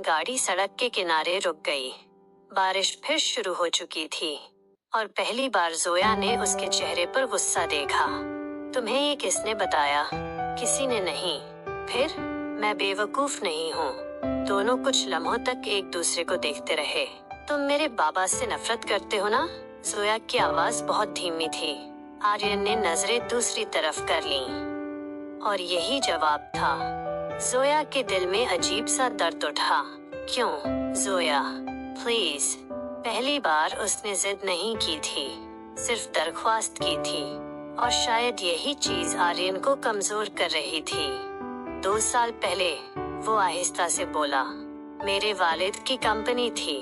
गाड़ी सड़क के किनारे रुक गई। बारिश फिर शुरू हो चुकी थी और पहली बार जोया ने उसके चेहरे पर गुस्सा देखा। तुम्हें ये किसने बताया? किसी ने नहीं। फिर? मैं बेवकूफ नहीं हूँ। दोनों कुछ लम्हों तक एक दूसरे को देखते रहे। तुम मेरे बाबा से नफरत करते हो ना? जोया की आवाज बहुत धीमी थी। आर्यन ने नजरें दूसरी तरफ कर लीं। और यही जवाब था। जोया के दिल में अजीब सा दर्द उठा। क्यों जोया, प्लीज। पहली बार उसने जिद नहीं की थी, सिर्फ दरख्वास्त की थी। और शायद यही चीज आर्यन को कमजोर कर रही थी। 2 साल पहले वो आहिस्ता से बोला, मेरे वालिद की कंपनी थी।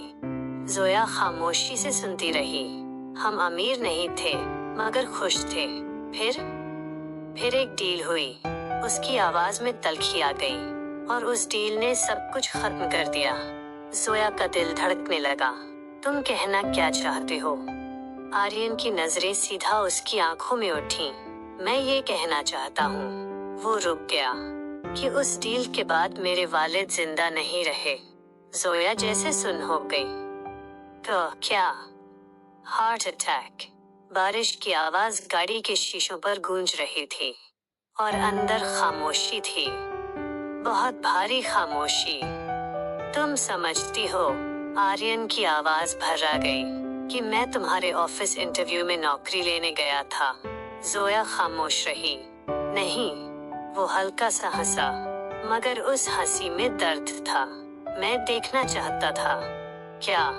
जोया खामोशी से सुनती रही। हम अमीर नहीं थे मगर खुश थे। फिर एक डील हुई। उसकी आवाज में तल्खी आ गई। और उस डील ने सब कुछ खत्म कर दिया। जोया का दिल धड़कने लगा। तुम कहना क्या चाहते हो? आर्यन की नजरें सीधा उसकी आंखों में उठी। मैं ये कहना चाहता हूँ। वो रुक गया कि उस डील के बाद मेरे वालिद जिंदा नहीं रहे। जोया जैसे सुन्न हो गई। तो क्या? Heart attack. बारिश की आवाज गाड़ी के शीशों पर गूंज रही थी। और अंदर खामोशी थी, बहुत भारी खामोशी। तुम समझती हो? आर्यन की आवाज भर्रा गई कि मैं तुम्हारे ऑफिस इंटरव्यू में नौकरी लेने गया था। जोया खामोश रही। नहीं, वो हल्का सा हंसा, मगर उस हंसी में दर्द था। मैं देखना चाहता था क्या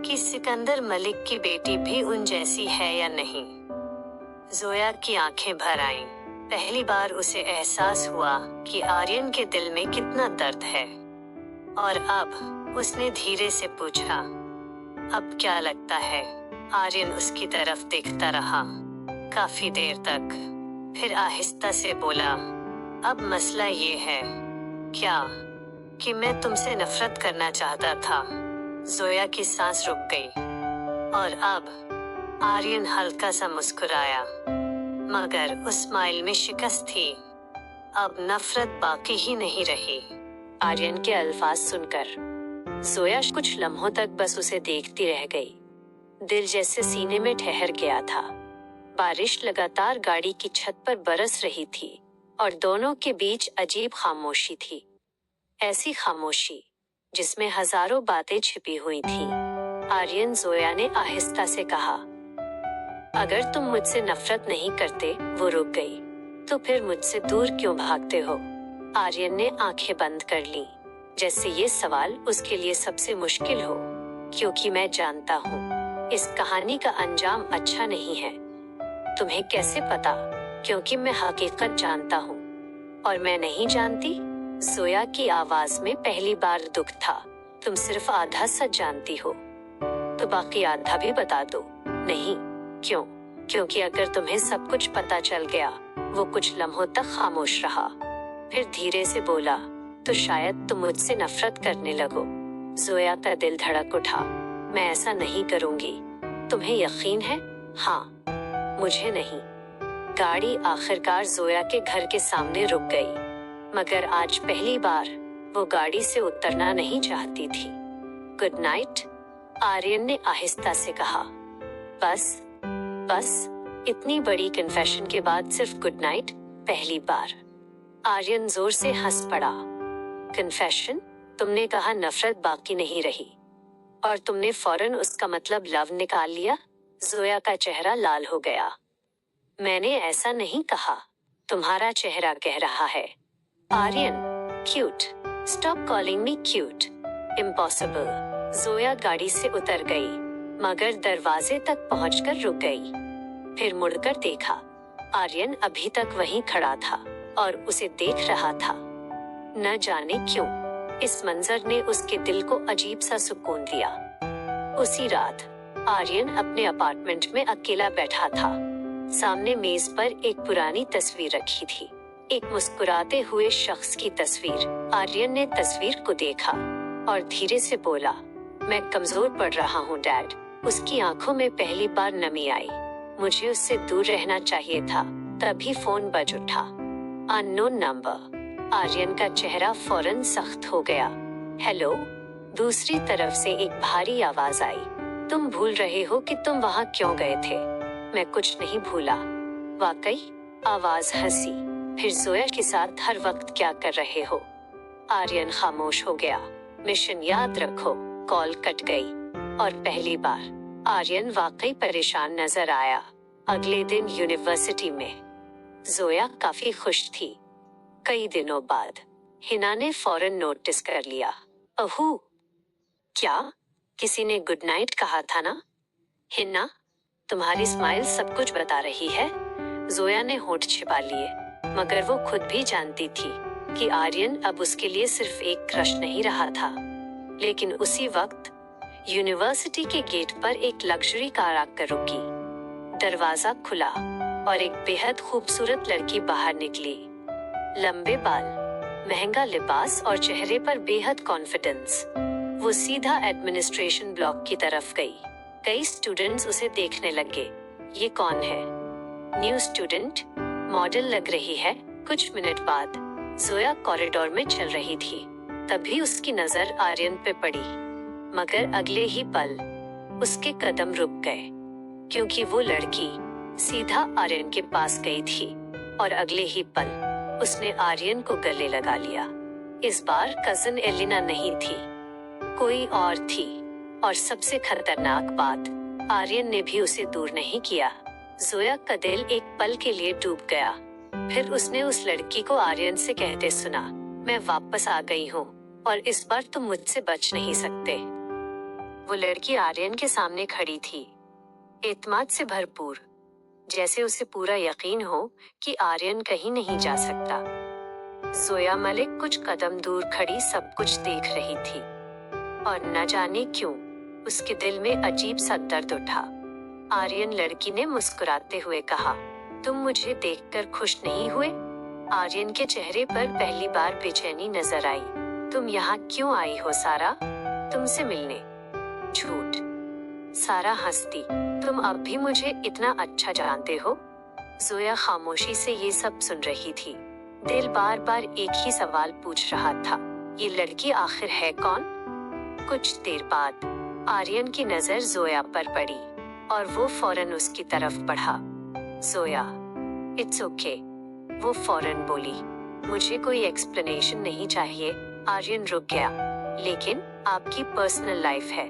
कि सिकंदर मलिक की बेटी भी उन जैसी है या नहीं। जोया की आंखें भर आईं। पहली बार उसे एहसास हुआ कि आर्यन के दिल में कितना दर्द है। और अब उसने धीरे से पूछा, अब क्या लगता है? आर्यन उसकी तरफ देखता रहा काफी देर तक। फिर आहिस्ता से बोला, अब मसला ये है क्या कि मैं तुमसे नफरत करना चाहता था। जोया की सांस रुक गई। और अब आर्यन हल्का सा मुस्कुराया, मगर उस स्माइल में शिकस्त थी। अब नफरत बाकी ही नहीं रही। आर्यन के अल्फाज सुनकर जोया कुछ लम्हों तक बस उसे देखती रह गई। दिल जैसे सीने में ठहर गया था। बारिश लगातार गाड़ी की छत पर बरस रही थी और दोनों के बीच अजीब खामोशी थी। ऐसी खामोशी जिसमें हजारों बातें छिपी हुई थी। आर्यन जोया ने आहिस्ता से कहा, अगर तुम मुझसे नफरत नहीं करते। वो रुक गई। तो फिर मुझसे दूर क्यों भागते हो? आर्यन ने आंखें बंद कर ली, जैसे ये सवाल उसके लिए सबसे मुश्किल हो। क्योंकि मैं जानता हूँ इस कहानी का अंजाम अच्छा नहीं है। तुम्हें कैसे पता? क्योंकि मैं हकीकत जानता हूँ। और मैं नहीं जानती? जोया की आवाज में पहली बार दुख था। तुम सिर्फ आधा सच जानती हो, तो बाकी आधा भी बता दो। नहीं। क्यों? क्योंकि अगर तुम्हें सब कुछ पता चल गया। वो कुछ लम्हों तक खामोश रहा, फिर धीरे से बोला, तो शायद तुम मुझसे नफरत करने लगो। जोया का दिल धड़क उठा। मैं ऐसा नहीं करूंगी। तुम्हें यकीन है? हाँ, मुझे नहीं। गाड़ी आखिरकार जोया के घर के सामने रुक गई, मगर आज पहली बार वो गाड़ी से उतरना नहीं चाहती थी। गुड नाइट, आर्यन ने आहिस्ता से कहा। बस इतनी बड़ी कन्फेशन के बाद सिर्फ गुड नाइट? पहली बार। आर्यन जोर से हंस पड़ा। कन्फेशन? तुमने कहा नफरत बाकी नहीं रही, और तुमने फौरन उसका मतलब लव निकाल लिया। जोया का चेहरा लाल हो गया। मैंने ऐसा नहीं कहा, तुम्हारा चेहरा कह रहा है। Aryan, cute. Stop calling me cute. Impossible. Zoya गाड़ी से उतर गई, मगर दरवाजे तक पहुंचकर रुक गई। फिर मुड़कर देखा। आर्यन अभी तक वहीं खड़ा था और उसे देख रहा था। न जाने क्यों इस मंजर ने उसके दिल को अजीब सा सुकून दिया। उसी रात आर्यन अपने अपार्टमेंट में अकेला बैठा था। सामने मेज पर एक पुरानी तस्वीर रखी थी, एक मुस्कुराते हुए शख्स की तस्वीर। आर्यन ने तस्वीर को देखा और धीरे से बोला, मैं कमजोर पड़ रहा हूँ डैड। उसकी आंखों में पहली बार नमी आई। मुझे उससे दूर रहना चाहिए था। तभी फोन बज उठा। Unknown number. आर्यन का चेहरा फौरन सख्त हो गया। हेलो। दूसरी तरफ से एक भारी आवाज आई। तुम भूल रहे हो कि तुम वहाँ क्यों गए थे? मैं कुछ नहीं भूला। वाकई? आवाज हंसी। फिर जोया के साथ हर वक्त क्या कर रहे हो? आर्यन खामोश हो गया। मिशन याद रखो। कॉल कट गई और पहली बार आर्यन वाकई परेशान नजर आया। अगले दिन यूनिवर्सिटी में जोया काफी खुश थी। कई दिनों बाद हिना ने फौरन नोटिस कर लिया। अहू, क्या किसी ने गुड नाइट कहा था ना? हिना, तुम्हारी स्माइल सब कुछ बता रही है। जोया ने होंठ छिपा लिए, मगर वो खुद भी जानती थी कि आर्यन अब उसके लिए सिर्फ एक क्रश नहीं रहा था। लेकिन उसी वक्त यूनिवर्सिटी के गेट पर एक लग्जरी कार आकर रुकी। दरवाजा खुला और एक बेहद खूबसूरत लड़की बाहर निकली। लंबे बाल, महंगा लिबास और चेहरे पर बेहद कॉन्फिडेंस। वो सीधा एडमिनिस्ट्रेशन ब्लॉक की तरफ गई। कई स्टूडेंट्स उसे देखने लगे। ये कौन है? New student? मॉडल लग रही है। कुछ मिनट बाद जोया कॉरिडोर में चल रही थी। तभी उसकी नजर आर्यन पे पड़ी, मगर अगले ही पल उसके कदम रुक गए, क्योंकि वो लड़की सीधा आर्यन के पास गई थी और अगले ही पल उसने आर्यन को गले लगा लिया। इस बार कजिन एलिना नहीं थी, कोई और थी। और सबसे खतरनाक बात, आर्यन ने भी उसे दूर नहीं किया। जोया का दिल एक पल के लिए डूब गया। फिर उसने उस लड़की को आर्यन से कहते सुना, मैं वापस आ गई हूँ और इस बार तुम मुझसे बच नहीं सकते। वो लड़की आर्यन के सामने खड़ी थी, एतमाद से भरपूर, जैसे उसे पूरा यकीन हो कि आर्यन कहीं नहीं जा सकता। जोया मलिक कुछ कदम दूर खड़ी सब कुछ देख रही थी और न जाने क्यों उसके दिल में अजीब सा दर्द उठा। आर्यन, लड़की ने मुस्कुराते हुए कहा, तुम मुझे देखकर खुश नहीं हुए? आर्यन के चेहरे पर पहली बार बेचैनी नजर आई। तुम यहाँ क्यों आई हो सारा? तुमसे मिलने। झूठ। सारा हंसती, तुम अब भी मुझे इतना अच्छा जानते हो? जोया खामोशी से ये सब सुन रही थी। दिल बार बार एक ही सवाल पूछ रहा था, ये लड़की आखिर है कौन? कुछ देर बाद आर्यन की नजर जोया पर पड़ी और वो फौरन उसकी तरफ बढ़ा। जोया, इट्स ओके, वो फौरन बोली। मुझे कोई एक्सप्लेनेशन नहीं चाहिए। आर्यन रुक गया। लेकिन आपकी पर्सनल लाइफ है।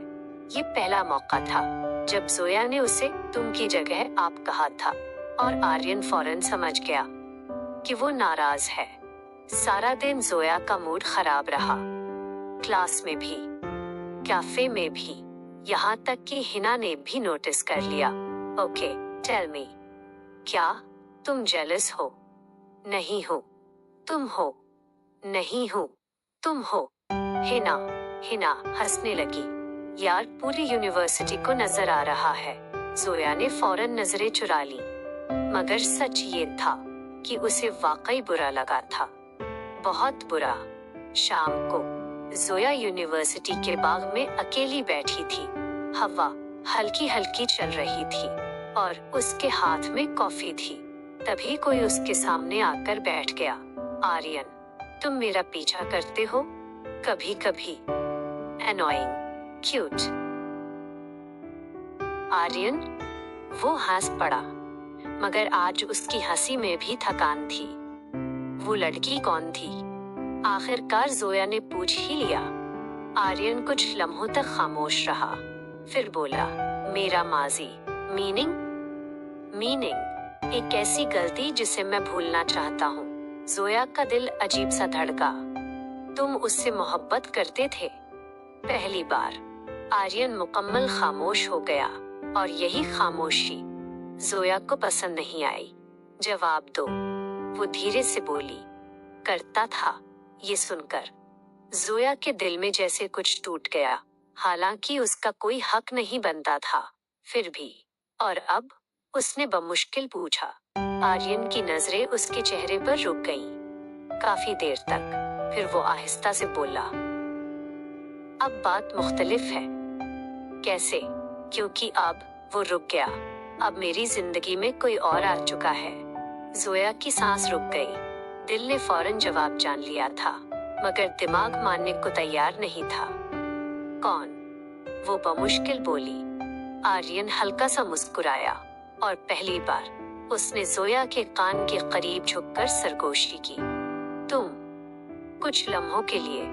ये पहला मौका था जब जोया ने उसे तुम की जगह आप कहा था और आर्यन फौरन समझ गया कि वो नाराज है। सारा दिन जोया का मूड खराब रहा, क्लास में भी, कैफे में भी, यहाँ तक कि हिना ने भी नोटिस कर लिया। ओके, टेल मी, क्या तुम जेलस हो? नहीं हो। तुम हो? नहीं हो। तुम हो। हिना हंसने लगी। यार, पूरी यूनिवर्सिटी को नजर आ रहा है। जोया ने फौरन नजरें चुरा ली, मगर सच ये था कि उसे वाकई बुरा लगा था, बहुत बुरा। शाम को जोया यूनिवर्सिटी के बाग में अकेली बैठी थी। हवा हल्की हल्की चल रही थी और उसके हाथ में कॉफी थी। तभी कोई उसके सामने आकर बैठ गया। आर्यन, तुम मेरा पीछा करते हो? कभी कभी। Annoying, cute. आर्यन, वो हंस पड़ा, मगर आज उसकी हंसी में भी थकान थी। वो लड़की कौन थी? आखिरकार जोया ने पूछ ही लिया। आर्यन कुछ लम्हों तक खामोश रहा, फिर बोला, मेरा माजी। मीनिंग? एक ऐसी गलती जिसे मैं भूलना चाहता हूँ। जोया का दिल अजीब सा धड़का। तुम उससे मोहब्बत करते थे? पहली बार आर्यन मुकम्मल खामोश हो गया और यही खामोशी जोया को पसंद नहीं आई। जवाब दो, वो धीरे से बोली। करता था। ये सुनकर जोया के दिल में जैसे कुछ टूट गया, हालांकि उसका कोई हक नहीं बनता था, फिर भी। और अब? उसने बमुश्किल पूछा। आर्यन की नजरें उसके चेहरे पर रुक गईं, काफी देर तक। फिर वो आहिस्ता से बोला, अब बात मुख्तलिफ है। कैसे? क्योंकि अब वो रुक गया। अब मेरी जिंदगी में कोई और आ चुका है। जोया की सांस रुक गई। दिल ने फौरन जवाब जान लिया था, मगर दिमाग मानने को तैयार नहीं था। कौन? वो बमुश्किल बोली। आर्यन हल्का सा मुस्कुराया और पहली बार उसने जोया के कान के करीब झुककर सरगोशी की। तुम? कुछ लम्हों के लिए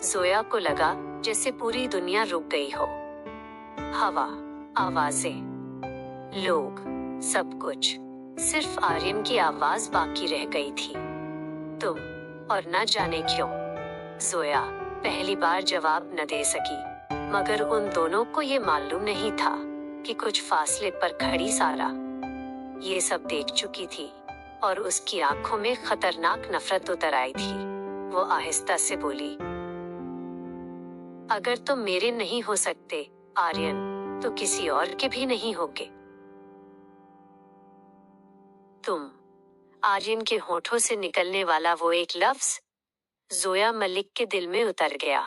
जोया को लगा जैसे पूरी दुनिया रुक गई हो। हवा, आवाजें, लोग, सब कुछ, सिर्फ आर्यन की आवाज बाकी रह गई थी। तुम, और न जाने क्यों जोया पहली बार जवाब न दे सकी, मगर उन दोनों को ये मालूम नहीं था कि कुछ फासले पर खड़ी सारा ये सब देख चुकी थी और उसकी आंखों में खतरनाक नफरत उतर आई थी। वो आहिस्ता से बोली, अगर तुम मेरे नहीं हो सकते आर्यन, तो किसी और के भी नहीं होगे। तुम, आर्यन के होठों से निकलने वाला वो एक लफ्ज जोया मलिक के दिल में उतर गया।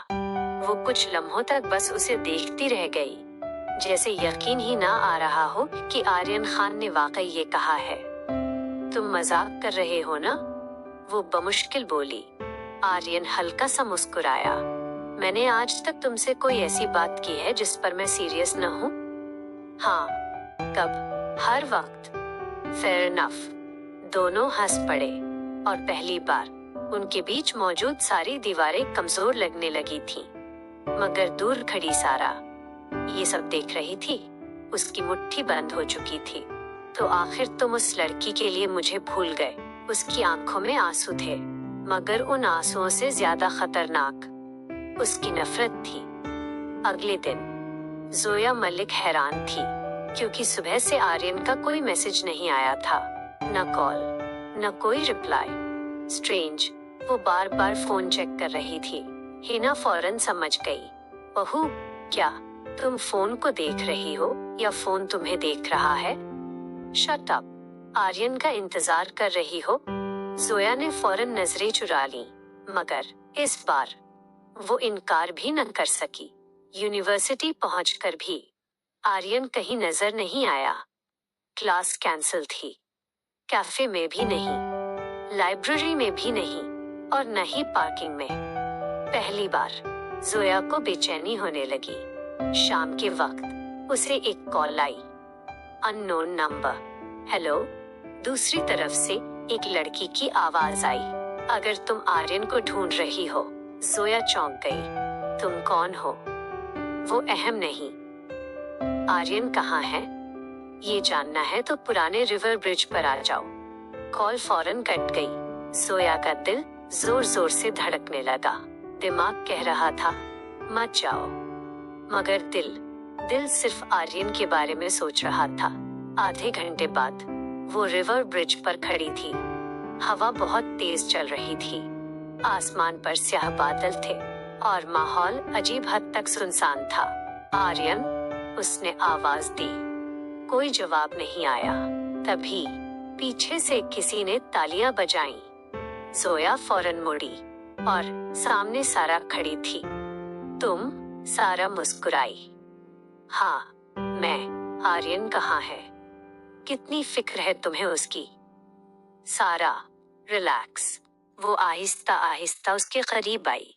वो कुछ लम्हों तक बस उसे देखती रह गई, जैसे यकीन ही ना आ रहा हो कि आर्यन खान ने वाकई ये कहा है। तुम मजाक कर रहे हो ना? वो बमुश्किल बोली। आर्यन हल्का सा मुस्कुराया। मैंने आज तक तुमसे कोई ऐसी बात की है जिस पर मैं सीरियस न हूँ? हाँ। कब? हर वक्त। Fair enough. दोनों हंस पड़े और पहली बार उनके बीच मौजूद सारी दीवारें कमजोर लगने लगी थीं। मगर दूर खड़ी सारा ये सब देख रही थी। उसकी मुट्ठी बंद हो चुकी थी। तो आखिर तुम उस लड़की के लिए मुझे भूल गए। उसकी आंखों में आंसू थे, मगर उन आंसुओं से ज्यादा खतरनाक उसकी नफरत थी। अगले दिन जोया मलिक हैरान थी, क्योंकि सुबह से आर्यन का कोई मैसेज नहीं आया था। न कॉल, न कोई रिप्लाई। स्ट्रेंज। वो बार बार फोन चेक कर रही थी। हिना फौरन समझ गई। बहू, क्या तुम फोन को देख रही हो या फोन तुम्हें देख रहा है? Shut up. आर्यन का इंतजार कर रही हो? जोया ने फौरन नजरें चुरा ली, मगर इस बार वो इनकार भी न कर सकी। यूनिवर्सिटी पहुंचकर भी आर्यन कहीं नजर नहीं आया। क्लास कैंसिल थी, कैफे में भी नहीं, लाइब्रेरी में भी नहीं, और न ही पार्किंग में। पहली बार जोया को बेचैनी होने लगी। शाम के वक्त उसे एक कॉल आई। Unknown number. हेलो। दूसरी तरफ से एक लड़की की आवाज आई। अगर तुम आर्यन को ढूंढ रही हो। जोया चौंक गई। तुम कौन हो? वो अहम नहीं। आर्यन कहाँ है? ये जानना है तो पुराने रिवर ब्रिज पर आ जाओ। कॉल फौरन कट गई। जोया का दिल जोर जोर से धड़कने लगा। दिमाग कह रहा था मत जाओ, मगर दिल सिर्फ आर्यन के बारे में सोच रहा था। आधे घंटे बाद वो रिवर ब्रिज पर खड़ी थी। हवा बहुत तेज चल रही थी। आसमान पर स्याह बादल थे और माहौल अजीब हद तक सुनसान था। आर्यन, उसने आवाज दी। कोई जवाब नहीं आया। तभी पीछे से किसी ने तालियां बजाईं। जोया फौरन मुड़ी और सामने सारा खड़ी थी। तुम? सारा मुस्कुराई। हाँ, मैं। आर्यन कहाँ है? कितनी फिक्र है तुम्हें उसकी? सारा, रिलैक्स। वो आहिस्ता आहिस्ता उसके करीब आई।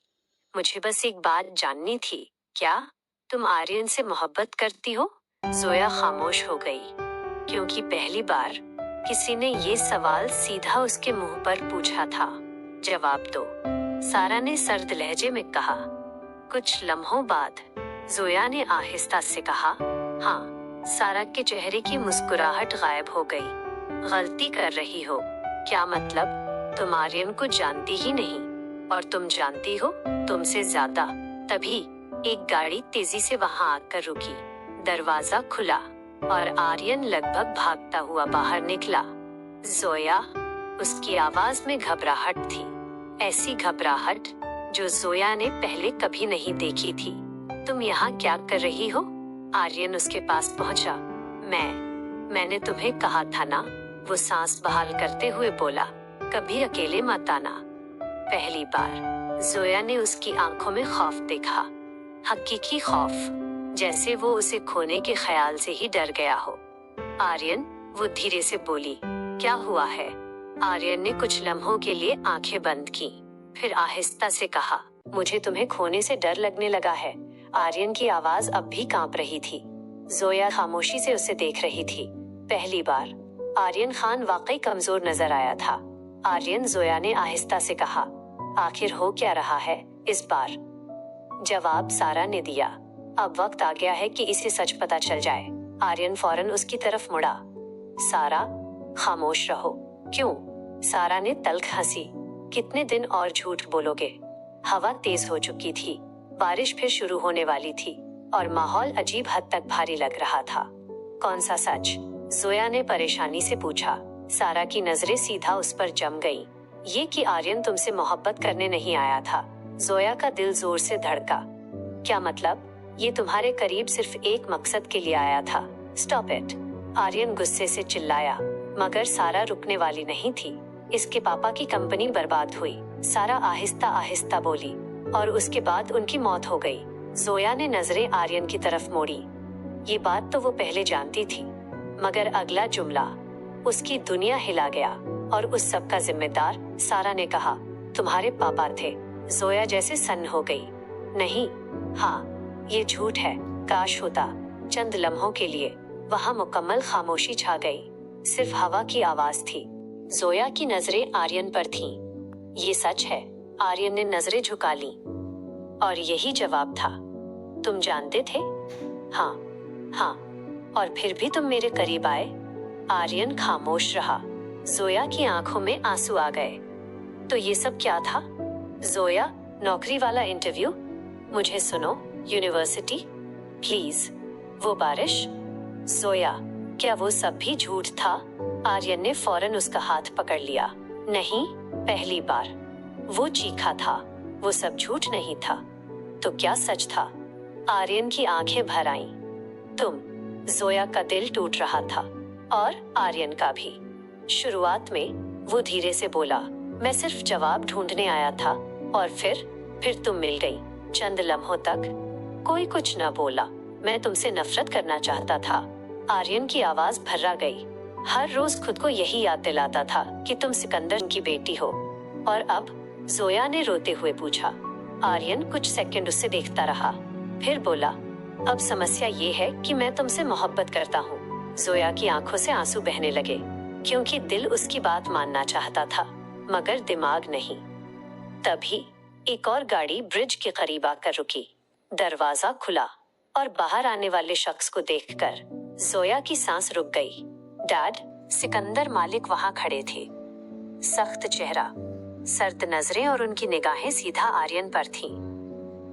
मुझे बस एक बात जाननी थी। क्या तुम आर्यन से मोहब्बत करती हो? जोया खामोश हो गई, क्योंकि पहली बार किसी ने ये सवाल सीधा उसके मुंह पर पूछा था। जवाब दो, सारा ने सर्द लहजे में कहा। कुछ लम्हों बाद जोया ने आहिस्ता से कहा, हाँ। सारा के चेहरे की मुस्कुराहट गायब हो गई। गलती कर रही हो। क्या मतलब? तुम आर्यन को जानती ही नहीं, और तुम जानती हो तुमसे ज्यादा। तभी एक गाड़ी तेजी से वहां आकर रुकी। दरवाजा खुला और आर्यन लगभग भागता हुआ बाहर निकला। जोया, उसकी आवाज में घबराहट थी। ऐसी घबराहट जो जोया ने पहले कभी नहीं देखी थी। तुम यहाँ क्या कर रही हो? आर्यन उसके पास पहुंचा। मैंने तुम्हें कहा था ना, वो सांस बहाल करते हुए बोला। कभी अकेले मत आना। पहली बार जोया ने उसकी आंखों में खौफ देखा। हकीकी खौफ, जैसे वो उसे खोने के ख्याल से ही डर गया हो। आर्यन, वो धीरे से बोली। क्या हुआ है? आर्यन ने कुछ लम्हों के लिए आंखें बंद की, फिर आहिस्ता से कहा, मुझे तुम्हें खोने से डर लगने लगा है। आर्यन की आवाज अब भी कांप रही थी। जोया खामोशी से उसे देख रही थी। पहली बार आर्यन खान वाकई कमजोर नजर आया था। आर्यन, जोया ने आहिस्ता से कहा, आखिर हो क्या रहा है इस बार? जवाब सारा ने दिया। अब वक्त आ गया है कि इसे सच पता चल जाए। आर्यन फौरन उसकी तरफ मुड़ा। सारा, खामोश रहो। क्यों? सारा ने तल्ख हंसी। कितने दिन और झूठ बोलोगे? हवा तेज हो चुकी थी, बारिश फिर शुरू होने वाली थी और माहौल अजीब हद तक भारी लग रहा था। कौन सा सच? जोया ने परेशानी से पूछा। सारा की नजरें सीधा उस पर जम गईं। ये कि आर्यन तुमसे मोहब्बत करने नहीं आया था। जोया का दिल जोर से धड़का। क्या मतलब? ये तुम्हारे करीब सिर्फ एक मकसद के लिए आया था। Stop it! आर्यन गुस्से से चिल्लाया, मगर सारा रुकने वाली नहीं थी। इसके पापा की कंपनी बर्बाद हुई, सारा आहिस्ता आहिस्ता बोली, और उसके बाद उनकी मौत हो गई। जोया ने नजरें आर्यन की तरफ मोड़ी। ये बात तो वो पहले जानती थी, मगर अगला जुमला उसकी दुनिया हिला गया। और उस सब का जिम्मेदार? सारा ने कहा। तुम्हारे पापा थे। जोया जैसे सन्न हो गई। नहीं, हाँ, ये झूठ है। काश होता। चंद लम्हों के लिए वहां मुकम्मल खामोशी छा गई। सिर्फ हवा की आवाज थी। जोया की नजरें आर्यन पर थीं। ये सच है। आर्यन ने नजरें झुका लीं। और यही जवाब था। तुम जानते थे? हाँ, हाँ। और फिर भी तुम मेरे करीब आए? आर्यन खामोश रहा। जोया की आंखों में आंसू आ गए। तो ये सब क्या था? जोया, नौकरी वाला इंटरव्यू? मुझे सुनो, यूनिवर्सिटी, प्लीज। वो बारिश? जोया, क्या वो सब भी झूठ था? आर्यन ने फौरन उसका हाथ पकड़ लिया। नहीं, पहली बार। वो चीखा था। वो सब झूठ नहीं था। तो क्या सच था? आर्यन की आंखें भर आईं। तुम। जोया का दिल टूट रहा था, और आर्यन का भी। शुरुआत में वो धीरे से बोला, मैं सिर्फ जवाब ढूंढने आया था, और फिर तुम मिल गई। चंद लम्हों तक कोई कुछ न बोला। मैं तुमसे नफरत करना चाहता था। आर्यन की आवाज भर्रा गई। हर रोज खुद को यही याद दिलाता था कि तुम सिकंदर की बेटी हो। और अब? जोया ने रोते हुए पूछा। आर्यन कुछ सेकंड उससे देखता रहा, फिर बोला, अब समस्या ये है कि मैं तुमसे मोहब्बत करता हूँ। जोया की आंखों से आंसू बहने लगे, क्योंकि दिल उसकी बात मानना चाहता था, मगर दिमाग नहीं। तभी एक और गाड़ी ब्रिज के करीब आकर रुकी। दरवाजा खुला, और बाहर आने वाले शख्स को देखकर जोया की सांस रुक गई। डैड, सिकंदर मालिक वहां खड़े थे। सख्त चेहरा, सर्द नजरें, और उनकी निगाहें सीधा आर्यन पर थीं।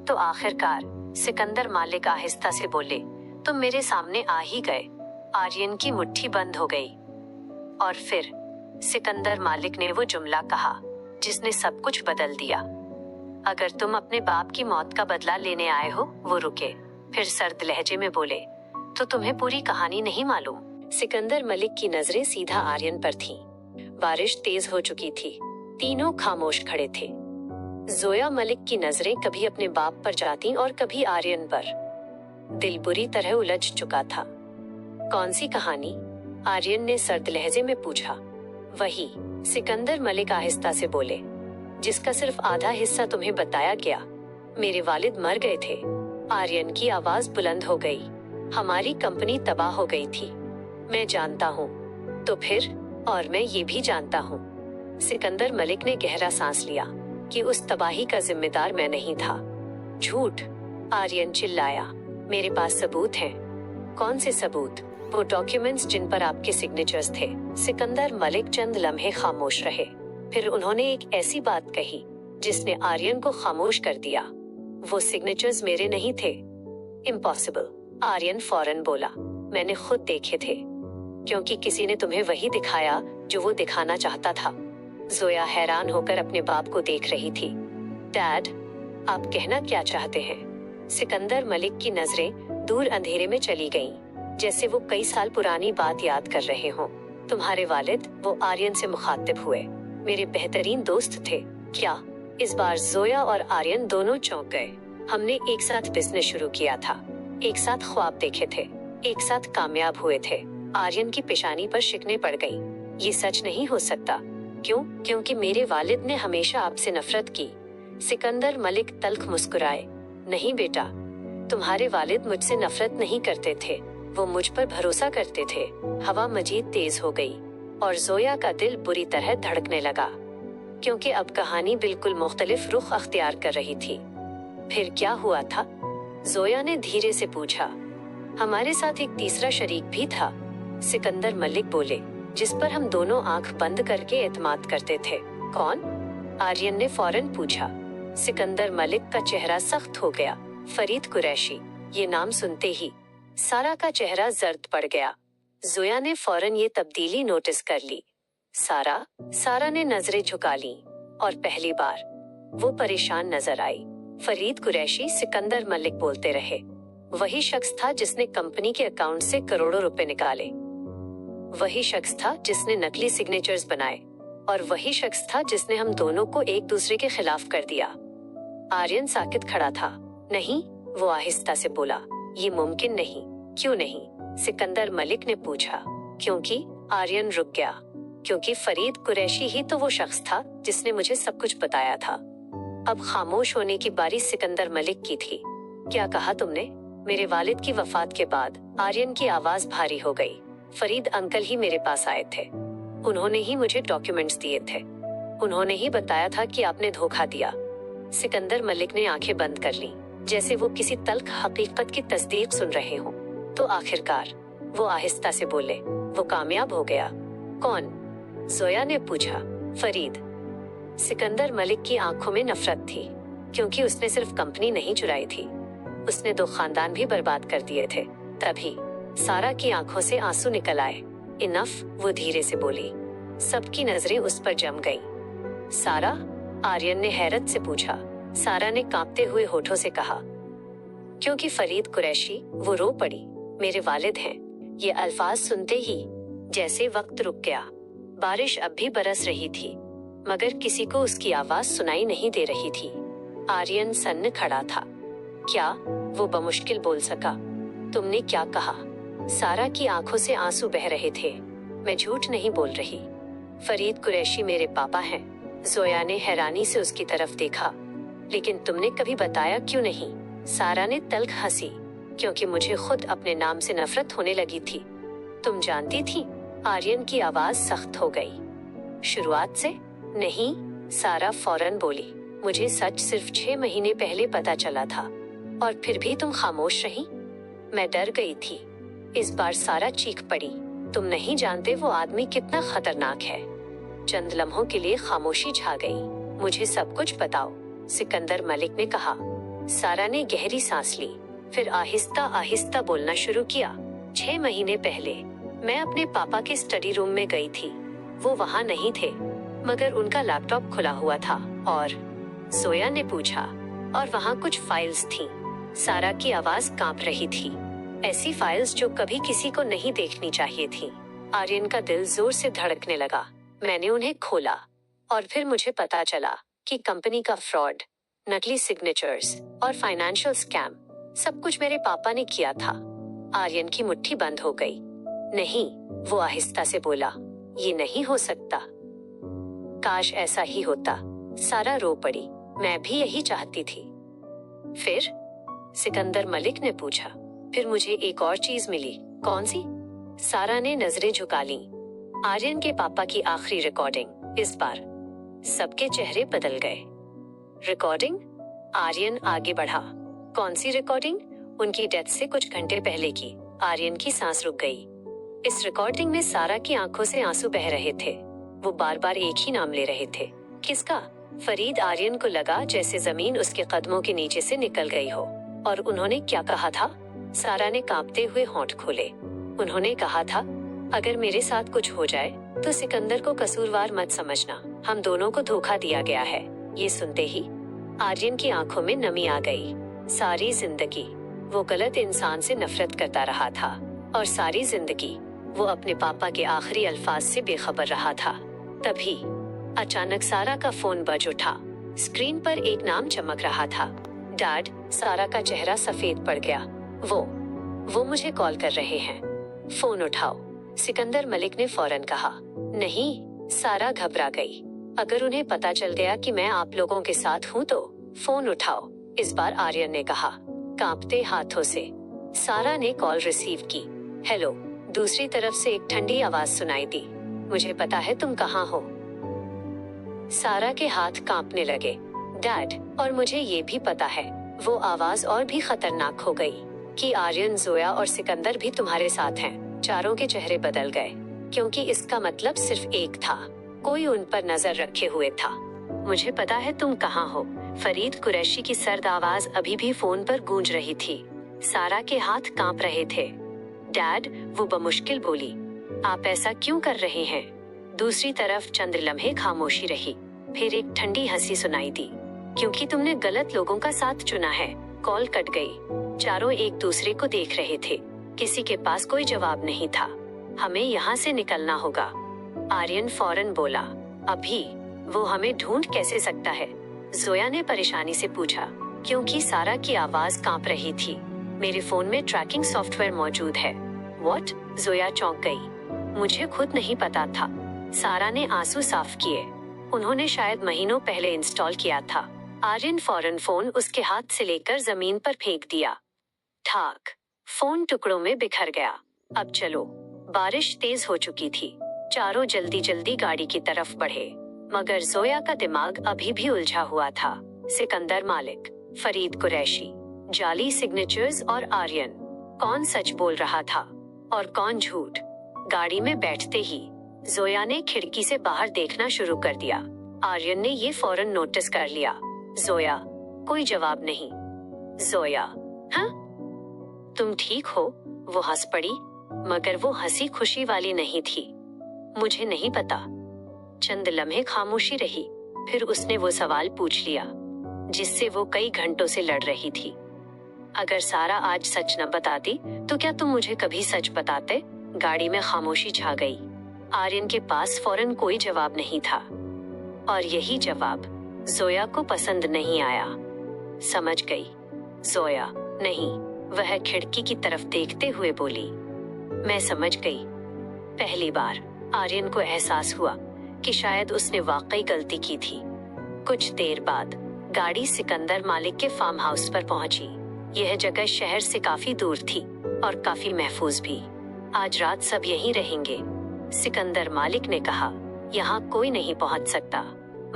तो आखिरकार सिकंदर मालिक आहिस्ता से बोले, तुम मेरे सामने आ ही गए। आर्यन की मुट्ठी बंद हो गई। और फिर सिकंदर मालिक ने वो जुमला कहा जिसने सब कुछ बदल दिया। अगर तुम अपने बाप की मौत का बदला लेने आए हो। वो रुके, फिर सर्द लहजे में बोले, तो तुम्हें पूरी कहानी नहीं मालूम? सिकंदर मलिक की नजरें सीधा आर्यन पर थीं। बारिश तेज हो चुकी थी। तीनों खामोश खड़े थे। जोया मलिक की नजरें कभी अपने बाप पर जाती और कभी आर्यन पर। दिल बुरी तरह उलझ चुका था। कौन सी कहानी? आर्यन ने सर्द लहजे में पूछा। वही, सिकंदर मलिक आहिस्ता से बोले, जिसका सिर्फ आधा हिस्सा तुम्हें बताया गया। मेरे वालिद मर गए थे। आर्यन की आवाज बुलंद हो गई। हमारी कंपनी तबाह हो गई थी। मैं जानता हूँ। तो फिर? और मैं ये भी जानता हूँ। सिकंदर मलिक ने गहरा सांस लिया, कि उस तबाही का जिम्मेदार मैं नहीं था। झूठ! आर्यन चिल्लाया। मेरे पास सबूत हैं। कौन से सबूत? वो डॉक्यूमेंट्स जिन पर आपके सिग्नेचर्स थे। सिकंदर मलिक चंद लम्हे खामोश रहे, फिर उन्होंने एक ऐसी बात कही जिसने आर्यन को खामोश कर दिया। वो सिग्नेचर्स मेरे नहीं थे। इम्पॉसिबल! आर्यन फौरन बोला, मैंने खुद देखे थे, क्योंकि किसी ने तुम्हें वही दिखाया जो वो दिखाना चाहता था। जोया हैरान होकर अपने बाप को देख रही थी। डैड, आप कहना क्या चाहते हैं? सिकंदर मलिक की नजरें दूर अंधेरे में चली गईं, जैसे वो कई साल पुरानी बात याद कर रहे हों। तुम्हारे वालिद? वो आर्यन से मुखातिब हुए। मेरे बेहतरीन दोस्त थे। क्या? इस बार जोया और आर्यन दोनों चौंक गए। हमने एक साथ बिजनेस शुरू किया था, एक साथ ख्वाब देखे थे, एक साथ कामयाब हुए थे। आर्यन की पेशानी पर शिकने पड़ गईं। ये सच नहीं हो सकता। क्यों? क्योंकि मेरे वालिद ने हमेशा आपसे नफरत की। सिकंदर मलिक तल्ख मुस्कुराए। नहीं बेटा, तुम्हारे वालिद मुझसे नफरत नहीं करते थे, वो मुझ पर भरोसा करते थे। हवा मजीद तेज हो गई और जोया का दिल बुरी तरह धड़कने लगा। क्योंकि अब कहानी बिल्कुल मुख्तलिफ रुख अख्तियार कर रही थी। फिर क्या हुआ था? जोया ने धीरे से पूछा। हमारे साथ एक तीसरा शरीक भी था, सिकंदर मलिक बोले, जिस पर हम दोनों आंख बंद करके एतमाद करते थे। कौन? आर्यन ने फौरन पूछा। सिकंदर मलिक का चेहरा सख्त हो गया। फरीद कुरैशी। ये नाम सुनते ही सारा का चेहरा जर्द पड़ गया। जोया ने फौरन ये तब्दीली नोटिस कर ली। सारा ने नजरें झुका ली और पहली बार वो परेशान नजर आई। फरीद कुरैशी सिकंदर मलिक बोलते रहे। वही शख्स था जिसने कंपनी के अकाउंट से करोड़ों रुपए निकाले, वही शख्स था जिसने नकली सिग्नेचर्स बनाए, और वही शख्स था जिसने हम दोनों को एक दूसरे के खिलाफ कर दिया। आर्यन साकित खड़ा था। नहीं, वो आहिस्ता से बोला, ये मुमकिन नहीं। क्यों नहीं? सिकंदर मलिक ने पूछा। क्योंकि आर्यन रुक गया। क्योंकि फरीद कुरैशी ही तो वो शख्स था जिसने मुझे सब कुछ बताया था। अब खामोश होने की बारी सिकंदर मलिक की थी। क्या कहा तुमने? मेरे वालिद की वफात के बाद आर्यन की आवाज भारी हो गई। फरीद अंकल ही मेरे पास आए थे। उन्होंने ही मुझे डॉक्यूमेंट्स दिए थे। उन्होंने ही बताया था कि आपने धोखा दिया। सिकंदर मलिक ने आंखें बंद कर ली, जैसे वो किसी तल्ख हकीकत की तस्दीक सुन रहे हों। तो आखिरकार वो आहिस्ता से बोले, वो कामयाब हो गया। कौन? जोया ने पूछा। फरीद। सिकंदर मलिक की आंखों में नफरत थी, क्योंकि उसने सिर्फ कंपनी नहीं चुराई थी, उसने 2 खानदान भी बर्बाद कर दिए थे। तभी सारा की आंखों से आंसू निकल आए। इनफ, वो धीरे से बोली। सबकी नजरें उस पर जम गईं। सारा? आर्यन ने हैरत से पूछा। सारा ने कांपते हुए होठों से कहा। क्योंकि फरीद कुरैशी, वो रो पड़ी। मेरे वालिद हैं। ये अल्फाज सुनते ही जैसे वक्त रुक गया। बारिश अब भी बरस रही थी, मगर किसी को उसकी आवाज सुनाई नहीं दे रही थी। आर्यन सन्न खड़ा था। क्या? वो बमुश्किल बोल सका। तुमने क्या कहा? सारा की आंखों से आंसू बह रहे थे। मैं झूठ नहीं बोल रही। फरीद कुरैशी मेरे पापा हैं। जोया ने हैरानी से उसकी तरफ देखा। लेकिन तुमने कभी बताया क्यों नहीं? सारा ने तल्ख हंसी। क्योंकि मुझे खुद अपने नाम से नफरत होने लगी थी। तुम जानती थी? आर्यन की आवाज सख्त हो गई। शुरुआत से? नहीं, सारा फौरन बोली। मुझे सच सिर्फ 6 महीने पहले पता चला था, और फिर भी तुम खामोश रही। मैं डर गई थी। इस बार सारा चीख पड़ी। तुम नहीं जानते वो आदमी कितना खतरनाक है। चंद लम्हों के लिए खामोशी छा गई। मुझे सब कुछ बताओ, सिकंदर मलिक ने कहा। सारा ने गहरी सांस ली, फिर आहिस्ता आहिस्ता बोलना शुरू किया। 6 महीने पहले मैं अपने पापा के स्टडी रूम में गई थी। वो वहाँ नहीं थे, मगर उनका लैपटॉप खुला हुआ था। और जोया ने पूछा। और वहाँ कुछ फाइल्स थीं। सारा की आवाज कांप रही थी। ऐसी फाइल्स जो कभी किसी को नहीं देखनी चाहिए थी। आर्यन का दिल जोर से धड़कने लगा। मैंने उन्हें खोला, और फिर मुझे पता चला कि कंपनी का फ्रॉड, नकली सिग्नेचर्स और फाइनेंशियल स्कैम, सब कुछ मेरे पापा ने किया था। आर्यन की मुट्ठी बंद हो गई। नहीं, वो आहिस्ता से बोला, ये नहीं हो सकता। काश ऐसा ही होता। सारा रो पड़ी। मैं भी यही चाहती थी। फिर? सिकंदर मलिक ने पूछा। फिर मुझे एक और चीज मिली। कौन सी? सारा ने नजरें झुका ली। आर्यन के पापा की आखिरी रिकॉर्डिंग। इस बार सबके चेहरे बदल गए। रिकॉर्डिंग? आर्यन आगे बढ़ा। कौन सी रिकॉर्डिंग? उनकी डेथ से कुछ घंटे पहले की। आर्यन की सांस रुक गई। इस रिकॉर्डिंग में सारा की आंखों से आंसू बह रहे थे। वो बार बार एक ही नाम ले रहे थे। किसका? फरीद। आर्यन को लगा जैसे जमीन उसके कदमों के नीचे से निकल गई हो। और उन्होंने क्या कहा था? सारा ने कांपते हुए होंठ खोले। उन्होंने कहा था, अगर मेरे साथ कुछ हो जाए तो सिकंदर को कसूरवार मत समझना। हम दोनों को धोखा दिया गया है। ये सुनते ही आर्यन की आंखों में नमी आ गई। सारी जिंदगी वो गलत इंसान से नफरत करता रहा था, और सारी जिंदगी वो अपने पापा के आखिरी अल्फाज से बेखबर रहा था। तभी अचानक सारा का फोन बज उठा। स्क्रीन पर एक नाम चमक रहा था। डैड। सारा का चेहरा सफेद पड़ गया। वो मुझे कॉल कर रहे हैं। फोन उठाओ, सिकंदर मलिक ने फौरन कहा। नहीं, सारा घबरा गई। अगर उन्हें पता चल गया कि मैं आप लोगों के साथ हूँ तो फोन उठाओ, इस बार आर्यन ने कहा, कांपते हाथों से। सारा ने कॉल रिसीव की। हेलो। दूसरी तरफ से एक ठंडी आवाज सुनाई दी। मुझे पता है तुम कहाँ हो। सारा के हाथ कांपने लगे। डैड, और मुझे ये भी पता है। वो आवाज और भी खतरनाक हो गई कि आर्यन, जोया और सिकंदर भी तुम्हारे साथ हैं। चारों के चेहरे बदल गए, क्योंकि इसका मतलब सिर्फ एक था, कोई उन पर नजर रखे हुए था। मुझे पता है तुम कहाँ हो। फरीद कुरैशी की सर्द आवाज अभी भी फोन पर गूंज रही थी। सारा के हाथ कांप रहे थे। डैड, वो बमुश्किल बोली, आप ऐसा क्यों कर रहे हैं? दूसरी तरफ चंद लम्हे खामोशी रही, फिर एक ठंडी हंसी सुनाई दी। क्योंकि तुमने गलत लोगों का साथ चुना है। कॉल कट गई। चारों एक दूसरे को देख रहे थे। किसी के पास कोई जवाब नहीं था। हमें यहाँ से निकलना होगा, आर्यन फौरन बोला। अभी? वो हमें ढूंढ कैसे सकता है? जोया ने परेशानी से पूछा, क्योंकि सारा की आवाज कांप रही थी। मेरे फोन में ट्रैकिंग सॉफ्टवेयर मौजूद है। व्हाट? जोया चौंक गई। मुझे खुद नहीं पता था। सारा ने आंसू साफ किए। उन्होंने शायद महीनों पहले इंस्टॉल किया था। आर्यन फौरन फोन उसके हाथ से लेकर जमीन पर फेंक दिया। ठाक, फोन टुकड़ों में बिखर गया। अब चलो। बारिश तेज हो चुकी थी। चारों जल्दी जल्दी गाड़ी की तरफ बढ़े, मगर जोया का दिमाग अभी भी उलझा हुआ था। सिकंदर मालिक, फरीद कुरैशी, जाली सिग्नेचर्स और आर्यन, कौन सच बोल रहा था और कौन झूठ? गाड़ी में बैठते ही जोया ने खिड़की से बाहर देखना शुरू कर दिया। आर्यन ने ये फौरन नोटिस कर लिया। जोया, कोई जवाब नहीं। जोया, हाँ? तुम ठीक हो? वो हंस पड़ी, मगर वो हंसी खुशी वाली नहीं थी। मुझे नहीं पता। चंद लम्हे खामोशी रही, फिर उसने वो सवाल पूछ लिया जिससे वो कई घंटों से लड़ रही थी। अगर सारा आज सच न बताती तो क्या तुम मुझे कभी सच बताते? गाड़ी में खामोशी छा गई। आर्यन के पास फौरन कोई जवाब नहीं था, और यही जवाब जोया को पसंद नहीं आया। समझ गई। जोया नहीं, वह खिड़की की तरफ देखते हुए बोली। मैं समझ गई। पहली बार आर्यन को एहसास हुआ कि शायद उसने वाकई गलती की थी। कुछ देर बाद गाड़ी सिकंदर मालिक के फार्म हाउस पर पहुंची। यह जगह शहर से काफी दूर थी और काफी महफूज भी। आज रात सब यहीं रहेंगे, सिकंदर मालिक ने कहा। यहाँ कोई नहीं पहुंच सकता,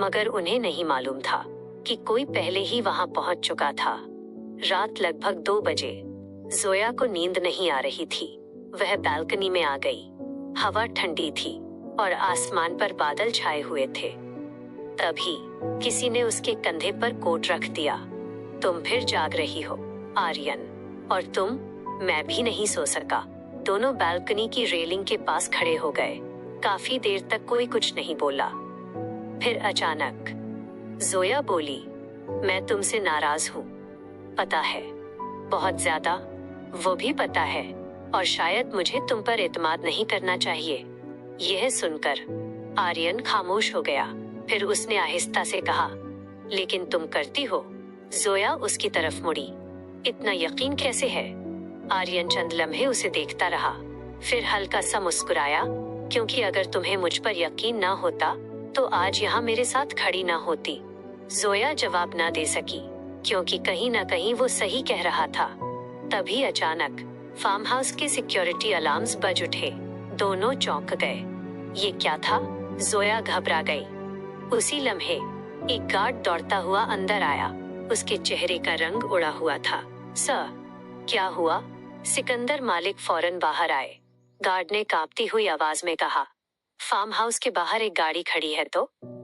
मगर उन्हें नहीं मालूम था कि कोई पहले ही वहां पहुंच चुका था। रात लगभग 2 बजे। जोया को नींद नहीं आ रही थी। वह बालकनी में आ गई। हवा ठंडी थी और आसमान पर बादल छाए हुए थे। तभी किसी ने उसके कंधे पर कोट रख दिया। तुम फिर जाग रही हो, आर्यन। और तुम? मैं भी नहीं सो सका। दोनों बालकनी की रेलिंग के पास खड़े हो गए। काफी देर तक कोई कुछ नहीं बोला। फिर अचानक जोया बोली, मैं तुमसे नाराज हूँ। पता है, बहुत ज्यादा। वो भी पता है, और शायद मुझे तुम पर एतमाद नहीं करना चाहिए। यह सुनकर आर्यन खामोश हो गया। फिर उसने आहिस्ता से कहा, लेकिन तुम करती हो? जोया उसकी तरफ मुड़ी। इतना यकीन कैसे है? आर्यन चंद लम्हे उसे देखता रहा, फिर हल्का सा मुस्कुराया, क्योंकि अगर तुम्हें मुझ पर यकीन ना होता तो आज यहाँ मेरे साथ खड़ी ना होती। जोया जवाब ना दे सकी, क्योंकि कहीं ना कहीं वो सही कह रहा था। तभी अचानक फार्म हाउस के सिक्योरिटी अलार्म्स बज उठे। दोनों चौंक गए। ये क्या था? जोया घबरा गई। उसी लम्हे एक गार्ड दौड़ता हुआ अंदर आया। उसके चेहरे का रंग उड़ा हुआ था। सर, क्या हुआ? सिकंदर मालिक फौरन बाहर आए। गार्ड ने कांपती हुई आवाज में कहा, फार्म हाउस के बाहर एक गाड़ी खड़ी है तो?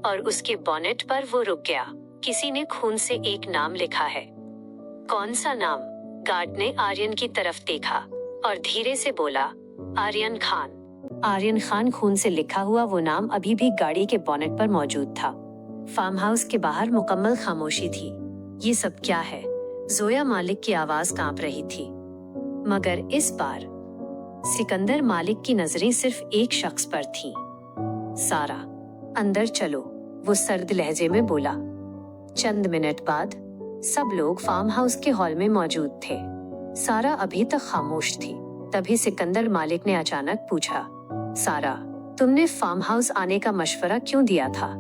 और उसके बॉनेट पर वो रुक गया। किसी ने खून से एक नाम लिखा है। कौन सा नाम? गार्ड ने आर्यन की तरफ देखा और धीरे से बोला, आर्यन खान। आर्यन खान खून से लिखा हुआ वो नाम अभी भी गाड़ी के बॉनेट पर मौजूद था। फार्म हाउस के बाहर मुकम्मल खामोशी थी। ये सब क्या है? जोया मालिक की आवाज कांप रही थी, मगर इस बार सिकंदर मालिक की नजरें सिर्फ एक शख्स पर थीं। सारा, अंदर चलो, वो सर्द लहजे में बोला। चंद मिनट बाद सब लोग फार्म हाउस के हॉल में मौजूद थे। सारा अभी तक खामोश थी। तभी सिकंदर मालिक ने अचानक पूछा, सारा, तुमने फार्म हाउस आने का मशवरा क्यों दिया था?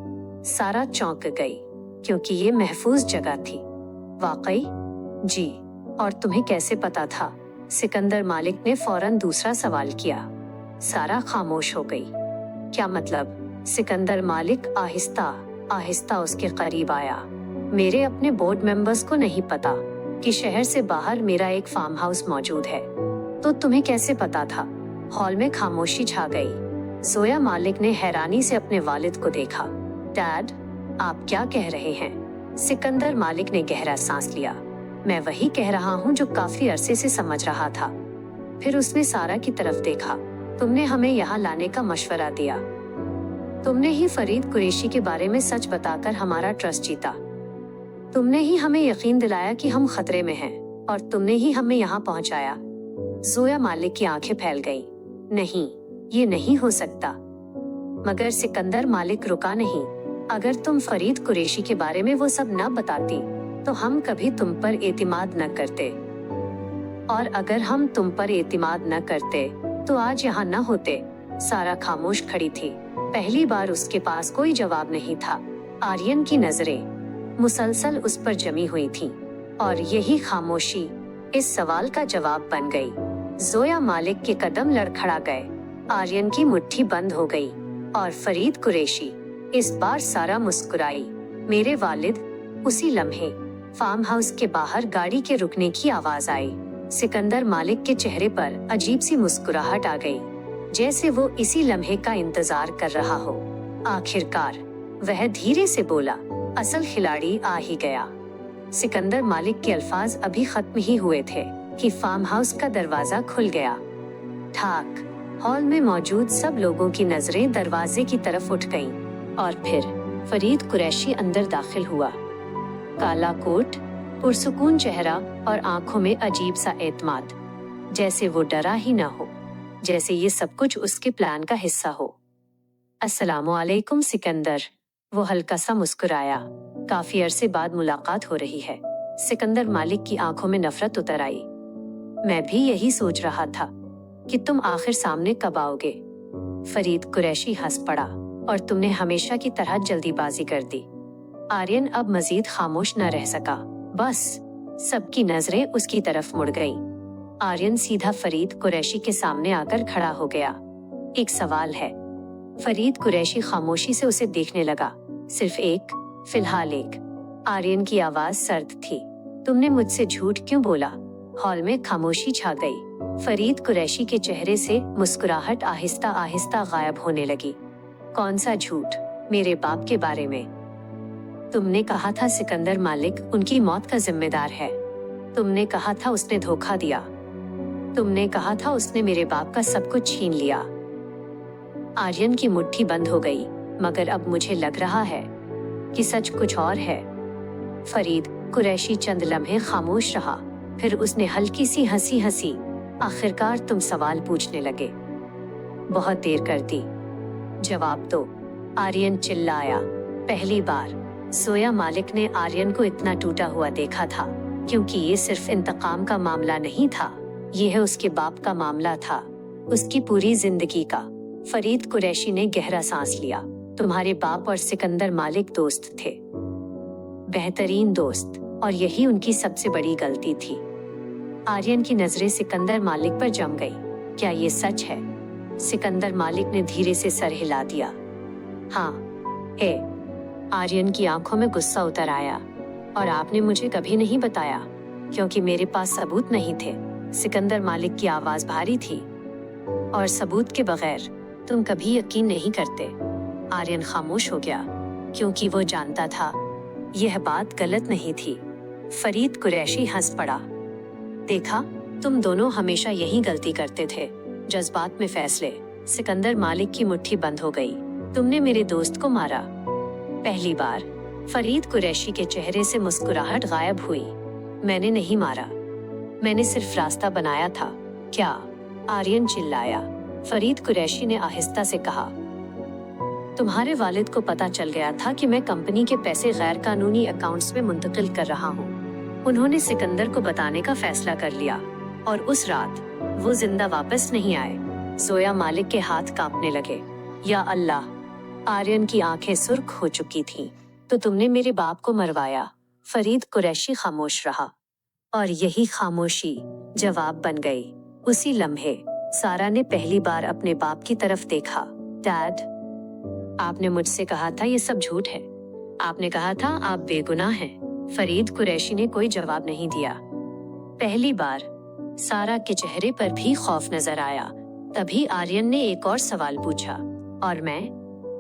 सारा चौंक गई, क्योंकि ये महफूज जगह थी। वाकई? जी। और तुम्हें कैसे पता था? सिकंदर मालिक ने फौरन दूसरा सवाल किया। सारा खामोश हो गई। क्या मतलब? सिकंदर मालिक आहिस्ता आहिस्ता उसके करीब आया। मेरे अपने बोर्ड मेंबर्स को नहीं पता कि शहर से बाहर मेरा एक फार्म हाउस मौजूद है। तो तुम्हें कैसे पता था? हॉल में खामोशी छा गई। जोया मालिक ने हैरानी से अपने वालिद को देखा। डैड, आप क्या कह रहे हैं? सिकंदर मालिक ने गहरा सांस लिया। मैं वही कह रहा हूँ जो काफी अरसे से समझ रहा था। फिर उसने सारा की तरफ देखा। तुमने हमें यहाँ लाने का मशवरा दिया। तुमने ही फरीद कुरैशी के बारे में सच बताकर हमारा ट्रस्ट जीता। तुमने ही हमें यकीन दिलाया कि हम खतरे में हैं, और तुमने ही हमें यहाँ पहुँचाया। जोया मालिक की आंखें फैल गईं। नहीं, ये नहीं हो सकता। मगर सिकंदर मालिक रुका नहीं। अगर तुम फरीद कुरैशी के बारे में वो सब न बताती तो हम कभी तुम पर एतिमाद न करते, और अगर हम तुम पर एतिमाद न करते तो आज यहाँ न होते। सारा खामोश खड़ी थी। पहली बार उसके पास कोई जवाब नहीं था। आर्यन की नजरें मुसलसल उस पर जमी हुई थीं, और यही खामोशी इस सवाल का जवाब बन गई। जोया मालिक के कदम लड़खड़ा गए। आर्यन की मुट्ठी बंद हो गई, और फरीद कुरैशी। इस बार सारा मुस्कुराई। मेरे वालिद। उसी लम्हे फार्म हाउस के बाहर गाड़ी के रुकने की आवाज आई। सिकंदर मालिक के चेहरे पर अजीब सी मुस्कुराहट आ गई, जैसे वो इसी लम्हे का इंतजार कर रहा हो। आखिरकार वह धीरे से बोला, असल खिलाड़ी आ ही गया। सिकंदर मालिक के अल्फाज अभी खत्म ही हुए थे कि फार्म हाउस का दरवाजा खुल गया। ठाक। हॉल में मौजूद सब लोगों की नजरें दरवाजे की तरफ उठ गईं, और फिर फरीद कुरैशी अंदर दाखिल हुआ। काला कोट, पुरसुकून चेहरा और आंखों में अजीब सा एतमाद, जैसे वो डरा ही ना हो, जैसे ये सब कुछ उसके प्लान का हिस्सा हो। अस्सलामुअलैकुम सिकंदर। वो हल्का सा मुस्कुराया। काफी अरसे बाद मुलाकात हो रही है। सिकंदर मालिक की आंखों में नफरत उतर आई। मैं भी यही सोच रहा था कि तुम आखिर सामने कब आओगे। फरीद कुरैशी हंस पड़ा। और तुमने हमेशा की तरह जल्दीबाजी कर दी। आर्यन अब मजीद खामोश न रह सका। बस सबकी नजरें उसकी तरफ मुड़ गईं। आर्यन सीधा फरीद कुरैशी के सामने आकर खड़ा हो गया। एक सवाल है। फरीद कुरैशी खामोशी से उसे देखने लगा। सिर्फ एक, फिलहाल एक। आर्यन की आवाज सर्द थी। तुमने मुझसे झूठ क्यों बोला? हॉल में खामोशी छा गई। फरीद कुरैशी के चेहरे से मुस्कुराहट आहिस्ता आहिस्ता गायब होने लगी। कौन सा झूठ? मेरे बाप के बारे में। तुमने कहा था सिकंदर मालिक उनकी मौत का जिम्मेदार है। तुमने कहा था उसने धोखा दिया। तुमने कहा था उसने मेरे बाप का सब कुछ छीन लिया। आर्यन की मुट्ठी बंद हो गई, मगर अब मुझे लग रहा है कि सच कुछ और है। फरीद कुरैशी चंद लम्हे खामोश रहा, फिर उसने हल्की सी हंसी हंसी। आखिरकार तुम सवाल पूछने लगे। बहुत देर कर दी, जवाब दो। आर्यन चिल्लाया। पहली बार जोया मालिक ने आर्यन को इतना टूटा हुआ देखा था, क्योंकि ये सिर्फ इंतकाम का मामला नहीं था, यह उसके बाप का मामला था, उसकी पूरी जिंदगी का। फरीद कुरैशी ने गहरा सांस लिया। तुम्हारे बाप और सिकंदर मालिक दोस्त थे, बेहतरीन दोस्त, और यही उनकी सबसे बड़ी गलती थी। आर्यन की नजरें सिकंदर मालिक पर जम गई। क्या ये सच है? सिकंदर मालिक ने धीरे से सर हिला दिया। हाँ है। आर्यन की आंखों में गुस्सा उतर आया। और आपने मुझे कभी नहीं बताया, क्योंकि मेरे पास सबूत नहीं थे। सिकंदर मालिक की आवाज भारी थी। और सबूत के बगैर तुम कभी यकीन नहीं करते। आर्यन खामोश हो गया, क्योंकि वो जानता था यह बात गलत नहीं थी। फरीद कुरैशी हंस पड़ा। देखा, तुम दोनों हमेशा यही गलती करते थे, जज्बात में फैसले। सिकंदर मालिक की मुट्ठी बंद हो गई। तुमने मेरे दोस्त को मारा। पहली बार फरीद कुरैशी के चेहरे से मुस्कुराहट गायब हुई। मैंने नहीं मारा, मैंने सिर्फ रास्ता बनाया था। क्या? आर्यन चिल्लाया। फरीद कुरैशी ने आहिस्ता से कहा, तुम्हारे वालिद को पता चल गया था कि मैं कंपनी के पैसे गैर कानूनी अकाउंट्स में मुंतकिल कर रहा हूँ। उन्होंने सिकंदर को बताने का फैसला कर लिया, और उस रात वो जिंदा वापस नहीं आए। जोया मालिक के हाथ कांपने लगे। या अल्लाह! आर्यन की आंखें सुर्ख हो चुकी थीं। तो तुमने मेरे बाप को मरवाया। फरीद कुरैशी खामोश रहा, और यही खामोशी जवाब बन गई। उसी लम्हे सारा ने पहली बार अपने बाप की तरफ देखा। डैड, आपने मुझसे कहा था ये सब झूठ है, आपने कहा था आप बेगुनाह हैं। फरीद कुरैशी ने कोई जवाब नहीं दिया। पहली बार सारा के चेहरे पर भी खौफ नजर आया। तभी आर्यन ने एक और सवाल पूछा, और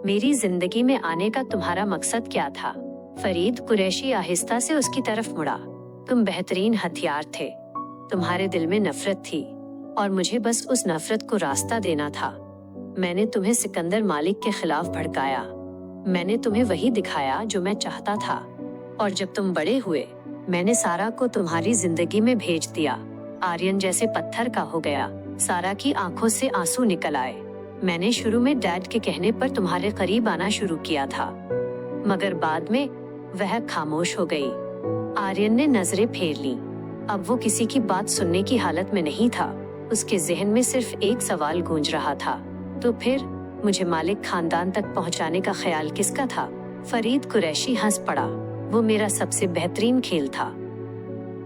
मेरी जिंदगी में आने का तुम्हारा मकसद क्या था? फरीद कुरैशी आहिस्ता से उसकी तरफ मुड़ा। तुम बेहतरीन हथियार थे। तुम्हारे दिल में नफरत थी और मुझे बस उस नफरत को रास्ता देना था। मैंने तुम्हें सिकंदर मालिक के खिलाफ भड़काया। मैंने तुम्हें वही दिखाया जो मैं चाहता था, और जब तुम बड़े हुए मैंने सारा को तुम्हारी जिंदगी में भेज दिया। आर्यन जैसे पत्थर का हो गया। सारा की आंखों से आंसू निकल आए। मैंने शुरू में डैड के कहने पर तुम्हारे करीब आना शुरू किया था, मगर बाद में वह खामोश हो गई। आर्यन ने नजरें फेर ली। अब वो किसी की बात सुनने की हालत में नहीं था। उसके जहन में सिर्फ एक सवाल गूंज रहा था, तो फिर मुझे मालिक खानदान तक पहुंचाने का ख्याल किसका था? फरीद कुरैशी हंस पड़ा। वो मेरा सबसे बेहतरीन खेल था।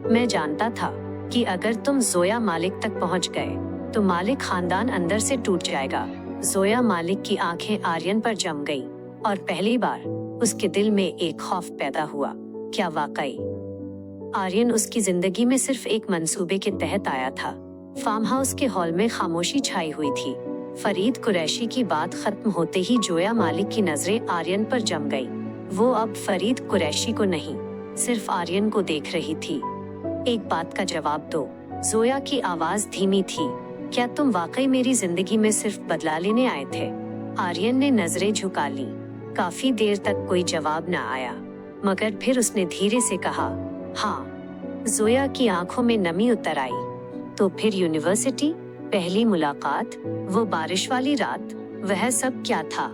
मैं जानता था कि अगर तुम जोया मालिक तक पहुंच गए तो मालिक खानदान अंदर से टूट जाएगा। जोया मालिक की आंखें आर्यन पर जम गईं, और पहली बार उसके दिल में एक खौफ पैदा हुआ। क्या वाकई आर्यन उसकी जिंदगी में सिर्फ एक मंसूबे के तहत आया था? फार्म हाउस के हॉल में खामोशी छाई हुई थी। फरीद कुरैशी की बात खत्म होते ही जोया मालिक की नजरें आर्यन पर जम गई। वो अब फरीद कुरैशी को नहीं, सिर्फ आर्यन को देख रही थी। एक बात का जवाब दो। जोया की आवाज धीमी थी। क्या तुम वाकई मेरी जिंदगी में सिर्फ बदला लेने आए थे? आर्यन ने नजरें झुका ली। काफी देर तक कोई जवाब न आया, मगर फिर उसने धीरे से कहा, हाँ। जोया की आंखों में नमी उतर आई। तो फिर यूनिवर्सिटी, पहली मुलाकात, वो बारिश वाली रात, वह सब क्या था?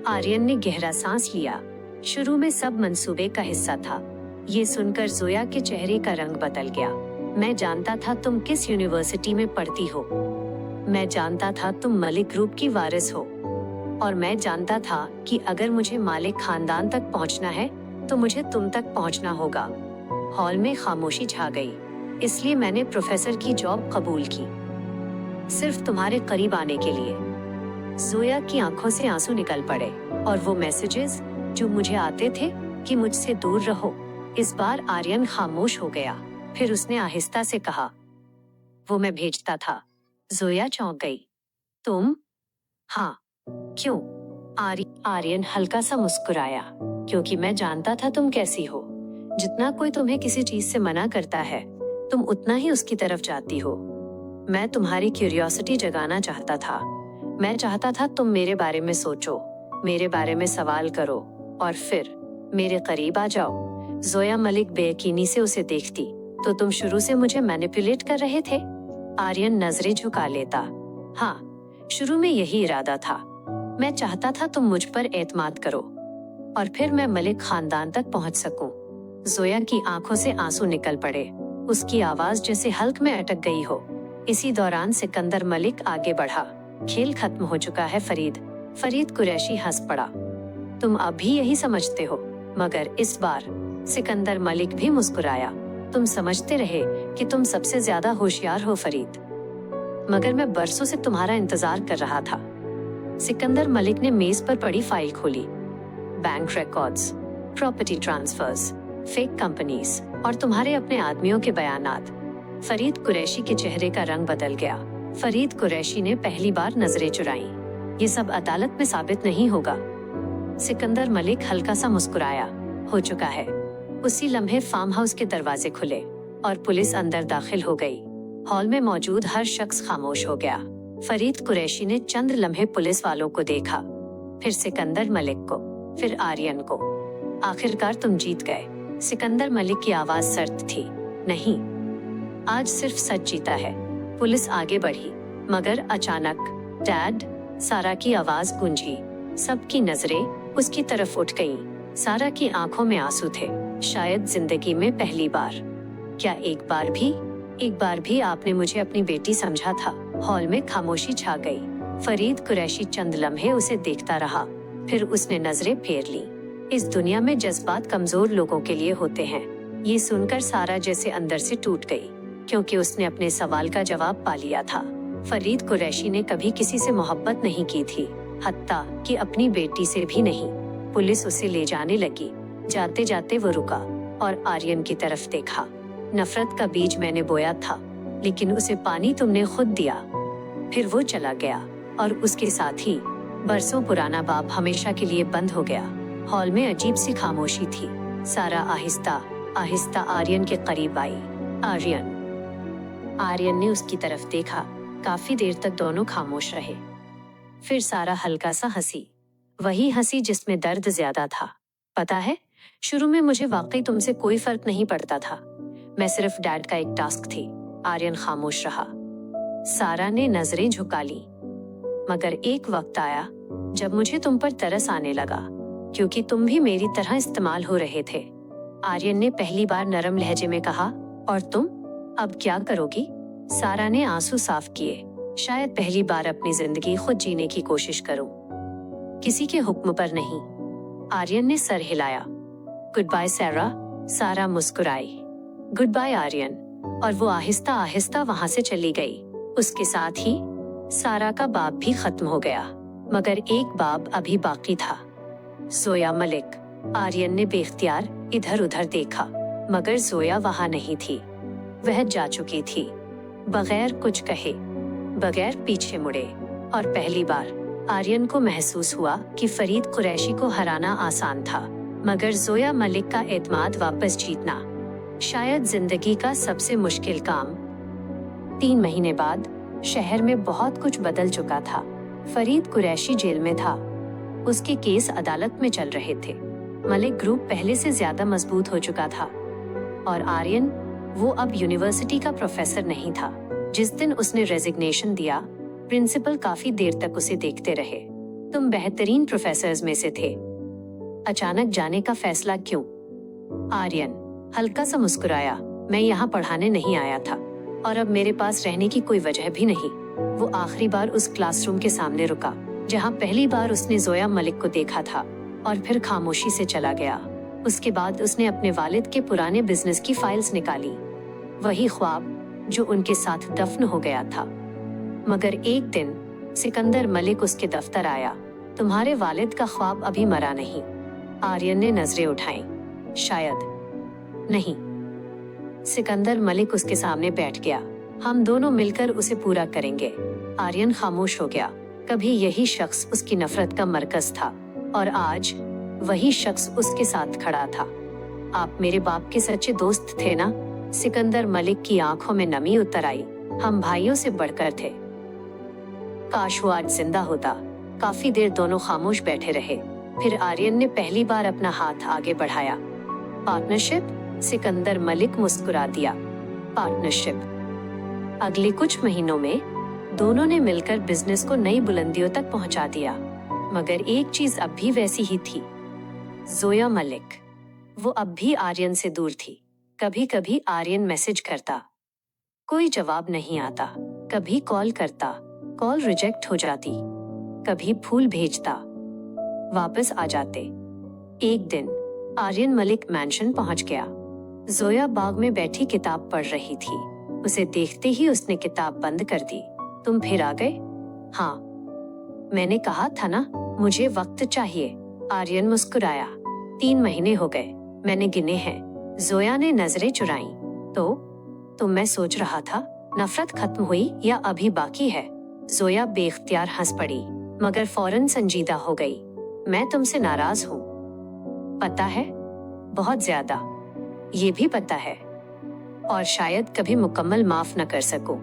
आर्यन ने गहरा सांस लिया। शुरू में सब मंसूबे का हिस्सा था। ये सुनकर जोया के चेहरे का रंग बदल गया। मैं जानता था तुम किस यूनिवर्सिटी में पढ़ती हो। मैं जानता था तुम मलिक ग्रुप की वारिस हो, और मैं जानता था कि अगर मुझे मालिक खानदान तक पहुंचना है तो मुझे तुम तक पहुंचना होगा। हॉल में खामोशी छा गई। इसलिए मैंने प्रोफेसर की जॉब कबूल की, सिर्फ तुम्हारे करीब आने के लिए। जोया की आंखों से आंसू निकल पड़े, और वो मैसेजेस जो मुझे आते थे कि मुझसे दूर रहो। इस बार आर्यन खामोश हो गया। फिर उसने आहिस्ता से कहा, वो मैं भेजता था। जोया चौंक गई। तुम? हाँ। क्यों? आर्यन हल्का सा मुस्कुराया। क्योंकि मैं जानता था तुम कैसी हो। जितना कोई तुम्हें किसी चीज से मना करता है, तुम उतना ही उसकी तरफ जाती हो। मैं तुम्हारी क्यूरियोसिटी जगाना चाहता था। मैं चाहता था तुम मेरे बारे में सोचो, मेरे बारे में सवाल करो, और फिर मेरे करीब आ जाओ। जोया मलिक बेयकीनी से उसे देखती। तो तुम शुरू से मुझे मैनिपुलेट कर रहे थे? आर्यन नजरें झुका लेता। हाँ, शुरू में यही इरादा था। मैं चाहता था तुम मुझ पर एतमाद करो, और फिर मैं मलिक खानदान तक पहुंच सकूं। जोया की आंखों से आंसू निकल पड़े। उसकी आवाज जैसे हल्क में अटक गई हो। इसी दौरान सिकंदर मलिक आगे बढ़ा। खेल खत्म हो चुका है फरीद। फरीद कुरैशी हंस पड़ा। तुम अब भी यही समझते हो? मगर इस बार सिकंदर मलिक भी मुस्कुराया। तुम समझते रहे कि तुम सबसे ज्यादा होशियार हो फरीद, मगर मैं बरसों से तुम्हारा इंतजार कर रहा था। सिकंदर मलिक ने मेज पर पड़ी फाइल खोली। Bank records, property transfers, fake companies और तुम्हारे अपने आदमियों के बयानात। फरीद कुरैशी के चेहरे का रंग बदल गया। फरीद कुरैशी ने पहली बार नजरें चुराई। ये सब अदालत में साबित नहीं होगा। सिकंदर मलिक हल्का सा मुस्कुराया। हो चुका है। उसी लम्हे फार्म हाउस के दरवाजे खुले और पुलिस अंदर दाखिल हो गई। हॉल में मौजूद हर शख्स खामोश हो गया। फरीद कुरैशी ने चंद लम्हे पुलिस वालों को देखा, फिर सिकंदर मलिक को, फिर आर्यन को। आखिरकार तुम जीत गए। सिकंदर मलिक की आवाज सर्द थी। नहीं, आज सिर्फ सच जीता है। पुलिस आगे बढ़ी, मगर अचानक डैड, सारा की आवाज गूंजी। सबकी नजरें उसकी तरफ उठ गईं। सारा की आंखों में आंसू थे, शायद जिंदगी में पहली बार। क्या एक बार भी आपने मुझे अपनी बेटी समझा था? हॉल में खामोशी छा गई। फरीद कुरैशी चंद लम्हे उसे देखता रहा, फिर उसने नजरें फेर ली। इस दुनिया में जज्बात कमजोर लोगों के लिए होते हैं। ये सुनकर सारा जैसे अंदर से टूट गई, क्योंकि उसने अपने सवाल का जवाब पा लिया था। फरीद कुरैशी ने कभी किसी से मोहब्बत नहीं की थी, हत्ता कि अपनी बेटी से भी नहीं। पुलिस उसे ले जाने लगी। जाते जाते वो रुका और आर्यन की तरफ देखा। नफरत का बीज मैंने बोया था, लेकिन उसे पानी तुमने खुद दिया। फिर वो चला गया और उसके साथ ही बरसों पुराना बाब हमेशा के लिए बंद हो गया। हॉल में अजीब सी खामोशी थी। सारा आहिस्ता आहिस्ता आर्यन के करीब आई। आर्यन ने उसकी तरफ देखा। काफी देर तक दोनों खामोश रहे। फिर सारा हल्का सा हंसी, वही हंसी जिसमें दर्द ज्यादा था। पता है, शुरू में मुझे वाकई तुमसे कोई फर्क नहीं पड़ता था। मैं सिर्फ डैड का एक टास्क थी। आर्यन खामोश रहा। सारा ने नजरें झुका ली। मगर एक वक्त आया जब मुझे तुम पर तरस आने लगा, क्योंकि तुम भी मेरी तरह इस्तेमाल हो रहे थे। आर्यन ने पहली बार नरम लहजे में कहा, और तुम अब क्या करोगी? सारा ने आंसू साफ किए। शायद पहली बार अपनी जिंदगी खुद जीने की कोशिश करूं, किसी के हुक्म पर नहीं। आर्यन ने सर हिलाया। Good bye Sara. सारा मुस्कुराई। Goodbye Aryan. और वो आहिस्ता आहिस्ता वहां से चली गई। उसके साथ ही सारा का बाप भी खत्म हो गया। मगर एक बाप अभी बाकी था, जोया मलिक। आर्यन ने बेख्तियार इधर उधर देखा, मगर जोया वहां नहीं थी। वह जा चुकी थी, बगैर कुछ कहे, बगैर पीछे मुड़े। और पहली बार आर्यन को महसूस हुआ कि फरीद कुरैशी को हराना आसान था, मगर जोया मलिक का एतमाद वापस जीतना शायद जिंदगी का सबसे मुश्किल काम। 3 महीने बाद शहर में बहुत कुछ बदल चुका था। फरीद कुरैशी जेल में था। उसके केस अदालत में चल रहे थे। मलिक ग्रुप पहले से ज्यादा मजबूत हो चुका था। और आर्यन, वो अब यूनिवर्सिटी का प्रोफेसर नहीं था। जिस दिन उसने रेजिग्नेशन दिया, प्रिंसिपल काफी देर तक उसे देखते रहे। तुम बेहतरीन प्रोफेसर्स में से थे, अचानक जाने का फैसला क्यों? आर्यन हल्का सा मुस्कुराया। मैं यहाँ पढ़ाने नहीं आया था, और अब मेरे पास रहने की कोई वजह भी नहीं। वो आखिरी बार उस क्लासरूम के सामने रुका जहाँ पहली बार उसने जोया मलिक को देखा था, और फिर खामोशी से चला गया। उसके बाद उसने अपने वालिद के पुराने बिजनेस की फाइल्स निकाली, वही ख्वाब जो उनके साथ दफन हो गया था। मगर एक दिन सिकंदर मलिक उसके दफ्तर आया। तुम्हारे वालिद का ख्वाब अभी मरा नहीं। आर्यन ने नजरें उठाईं। शायद नहीं। सिकंदर मलिक उसके सामने बैठ गया। हम दोनों मिलकर उसे पूरा करेंगे। आर्यन खामोश हो गया। कभी यही शख्स उसकी नफरत का मरकज था, और आज वही शख्स उसके साथ खड़ा था। आप मेरे बाप के सच्चे दोस्त थे ना? सिकंदर मलिक की आंखों में नमी उतर आई। हम भाइयों से बढ़कर थे। काश वो आज जिंदा होता। काफी देर दोनों खामोश बैठे रहे। फिर आर्यन ने पहली बार अपना हाथ आगे बढ़ाया। पार्टनरशिप? सिकंदर मलिक मुस्कुरा दिया। पार्टनरशिप। अगले कुछ महीनों में दोनों ने मिलकर बिजनेस को नई बुलंदियों तक पहुंचा दिया। मगर एक चीज अब भी वैसी ही थी, जोया मलिक। वो अब भी आर्यन से दूर थी। कभी कभी आर्यन मैसेज करता, कोई जवाब नहीं आता। कभी कॉल करता, कॉल रिजेक्ट हो जाती। कभी फूल भेजता, वापस आ जाते। एक दिन आर्यन मलिक मैंशन पहुंच गया। जोया बाग में बैठी किताब पढ़ रही थी। उसे देखते ही उसने किताब बंद कर दी। तुम फिर आ गए? हाँ, मैंने कहा था ना, मुझे वक्त चाहिए। आर्यन मुस्कुराया। 3 महीने हो गए, मैंने गिने हैं। जोया ने नजरें चुराईं। तो मैं सोच रहा था, नफरत खत्म हुई या अभी बाकी है? जोया बेख्तियार हंस पड़ी, मगर फौरन संजीदा हो गई। मैं तुमसे नाराज हूँ। पता है, बहुत ज्यादा। ये भी पता है, और शायद कभी मुकम्मल माफ न कर सकूं।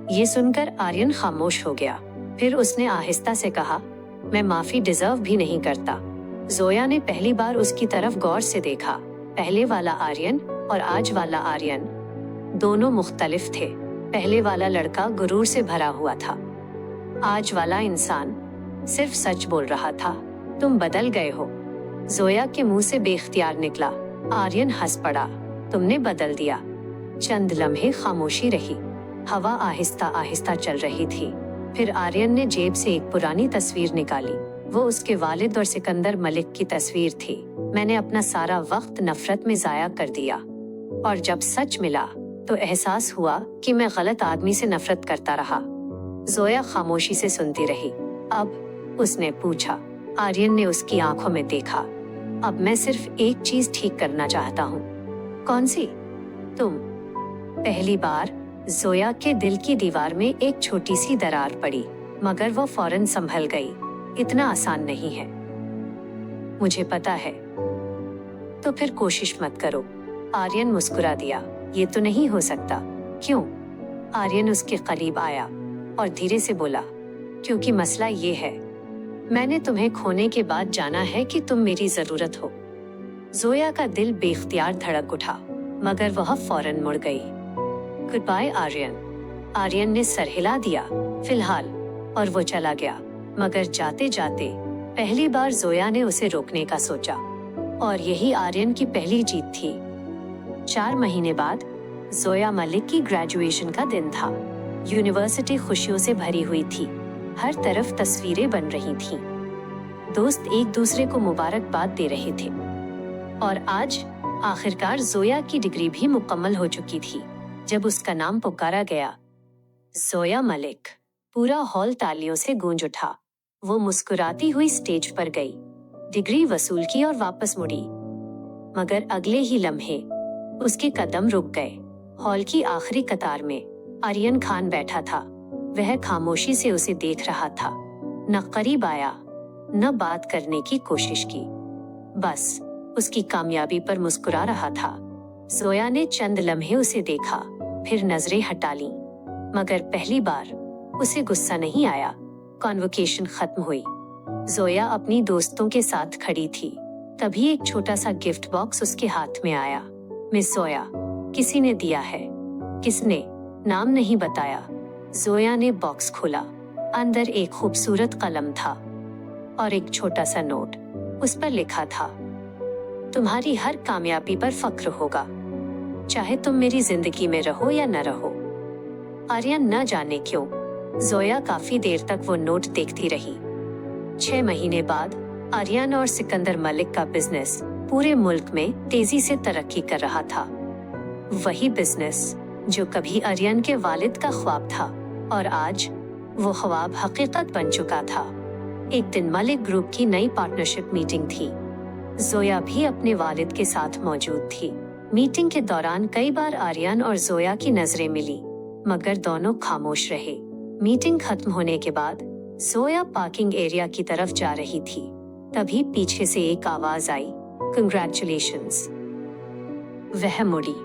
ये सुनकर आर्यन खामोश हो गया। फिर उसने आहिस्ता से कहा, मैं माफी डिजर्व भी नहीं करता। जोया ने पहली बार उसकी तरफ गौर से देखा। पहले वाला आर्यन और आज वाला आर्यन दोनों मुख्तलिफ थे। पहले वाला लड़का गुरूर से भरा हुआ था। आज वाला इंसान सिर्फ सच बोल रहा था। तुम बदल गए हो। जोया के मुंह से बेख्तियार निकला। आर्यन हंस पड़ा। तुमने बदल दिया। चंद लम्हे खामोशी रही। हवा आहिस्ता आहिस्ता चल रही थी। फिर आर्यन ने जेब से एक पुरानी तस्वीर निकाली। वो उसके वालिद और सिकंदर मलिक की तस्वीर थी। मैंने अपना सारा वक्त नफरत में जाया कर दिया, और जब सच मिला तो एहसास हुआ कि मैं गलत आदमी से नफरत करता रहा। जोया खामोशी से सुनती रही। अब उसने पूछा। आर्यन ने उसकी आंखों में देखा। अब मैं सिर्फ एक चीज ठीक करना चाहता हूँ। कौन सी? तुम। पहली बार जोया के दिल की दीवार में एक छोटी सी दरार पड़ी, मगर वो फौरन संभल गई। इतना आसान नहीं है। मुझे पता है। तो फिर कोशिश मत करो। आर्यन मुस्कुरा दिया। ये तो नहीं हो सकता। क्यों? आर्यन उसके करीब आया और धीरे से बोला, क्योंकि मसला ये है, मैंने तुम्हें खोने के बाद जाना है कि तुम मेरी जरूरत हो। जोया का दिल बेख्तियार धड़क उठा, मगर वह फौरन मुड़ गई। Good bye Aryan. आर्यन ने सर हिला दिया, फिलहाल, और वो चला गया। मगर जाते जाते पहली बार जोया ने उसे रोकने का सोचा, और यही आर्यन की पहली जीत थी। 4 महीने बाद जोया मलिक की ग्रेजुएशन का दिन था। यूनिवर्सिटी खुशियों से भरी हुई थी। हर तरफ तस्वीरें बन रही थीं। दोस्त एक दूसरे को मुबारकबाद दे रहे थे। और आज आखिरकार जोया की डिग्री भी मुकम्मल हो चुकी थी। जब उसका नाम पुकारा गया, जोया मलिक, पूरा हॉल तालियों से गूंज उठा। वो मुस्कुराती हुई स्टेज पर गई, डिग्री वसूल की और वापस मुड़ी। मगर अगले ही लम्हे उसके कदम रुक गए। हॉल की आखिरी कतार में आर्यन खान बैठा था। वह खामोशी से उसे देख रहा था। न करीब आया, न बात करने की कोशिश की, बस उसकी कामयाबी पर मुस्कुरा रहा था। जोया ने चंद लम्हे उसे देखा, फिर नजरें हटा लीं। मगर पहली बार उसे गुस्सा नहीं आया। कॉन्वोकेशन खत्म हुई। जोया अपनी दोस्तों के साथ खड़ी थी। तभी एक छोटा सा गिफ्ट बॉक्स उसके हाथ में आया। मिस जोया, किसी ने दिया है। किसने? नाम नहीं बताया। जोया ने बॉक्स खोला। अंदर एक खूबसूरत कलम था और एक छोटा सा नोट। उस पर लिखा था, तुम्हारी हर कामयाबी पर फख्र होगा, चाहे तुम मेरी जिंदगी में रहो या न रहो। आर्यन न जाने क्यों जोया काफी देर तक वो नोट देखती रही। 6 महीने बाद आर्यन और सिकंदर मलिक का बिजनेस पूरे मुल्क में तेजी से तरक्की कर रहा था। वही बिजनेस जो कभी आर्यन के वालिद का ख्वाब था, और आज वो ख्वाब हकीकत बन चुका था। एक दिन मलिक ग्रुप की नई पार्टनरशिप मीटिंग थी। जोया भी अपने वालिद के साथ मौजूद थी। मीटिंग के दौरान कई बार आर्यन और जोया की नजरें मिली, मगर दोनों खामोश रहे। मीटिंग खत्म होने के बाद जोया पार्किंग एरिया की तरफ जा रही थी। तभी पीछे से एक आवाज आई, कंग्रेचुलेशंस। वह मुड़ी।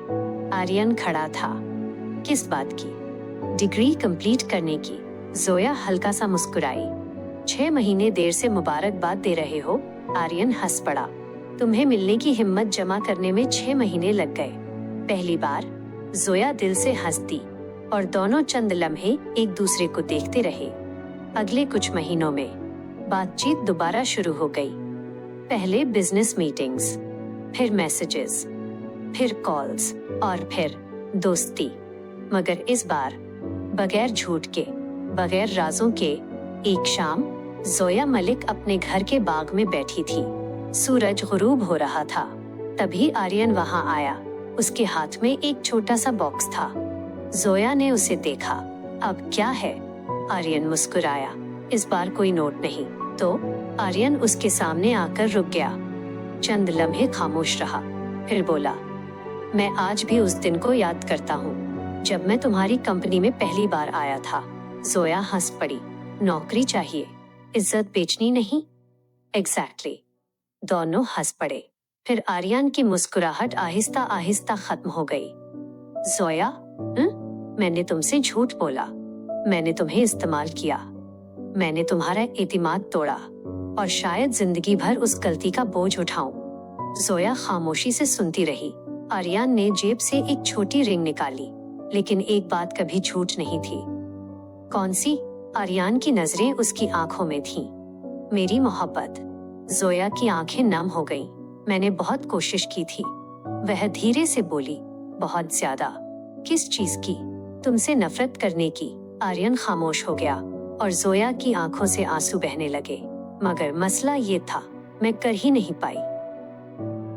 आर्यन खड़ा था। किस बात की? डिग्री कंप्लीट करने की। जोया हल्का सा मुस्कुराई। 6 महीने देर से मुबारकबाद दे रहे हो? आर्यन हंस पड़ा। तुम्हें मिलने की हिम्मत जमा करने में 6 महीने लग गए। पहली बार जोया दिल से हंस दी और दोनों चंद लम्हे एक दूसरे को देखते रहे। अगले कुछ महीनों में बातचीत दोबारा शुरू हो गई। पहले बिजनेस मीटिंग्स, फिर मैसेजेस, फिर कॉल्स और फिर दोस्ती। मगर इस बार बगैर झूठ के, बगैर राजों के। एक शाम जोया मलिक अपने घर के बाग में बैठी थी। सूरज गुरूब हो रहा था। तभी आर्यन वहां आया। उसके हाथ में एक छोटा सा बॉक्स था। जोया ने उसे देखा। अब क्या है? आर्यन मुस्कुराया। इस बार कोई नोट नहीं। तो आर्यन उसके सामने आकर रुक गया। चंद लम्हे खामोश रहा, फिर बोला, मैं आज भी उस दिन को याद करता हूँ जब मैं तुम्हारी कंपनी में पहली बार आया था। जोया हंस पड़ी। नौकरी चाहिए, इज्जत बेचनी नहीं। एग्जैक्टली। दोनों हंस पड़े। फिर आर्यन की मुस्कुराहट आहिस्ता आहिस्ता खत्म हो गई। जोया, मैंने तुमसे झूठ बोला। मैंने तुम्हें इस्तेमाल किया। मैंने तुम्हारा एतिमाद तोड़ा और शायद जिंदगी भर उस गलती का बोझ उठाऊं। जोया खामोशी से सुनती रही। आर्यन ने जेब से एक छोटी रिंग निकाली, लेकिन एक बात कभी झूठ नहीं थी। कौन सी? आर्यन की नजरें उसकी आंखों में थीं। मेरी मोहब्बत। जोया की आंखें नम हो गईं। मैंने बहुत कोशिश की थी। वह धीरे से बोली, बहुत ज्यादा। किस चीज की? तुमसे नफरत करने की। आर्यन खामोश हो गया और जोया की आंखों से आंसू बहने लगे। मगर मसला ये था, मैं कर ही नहीं पाई,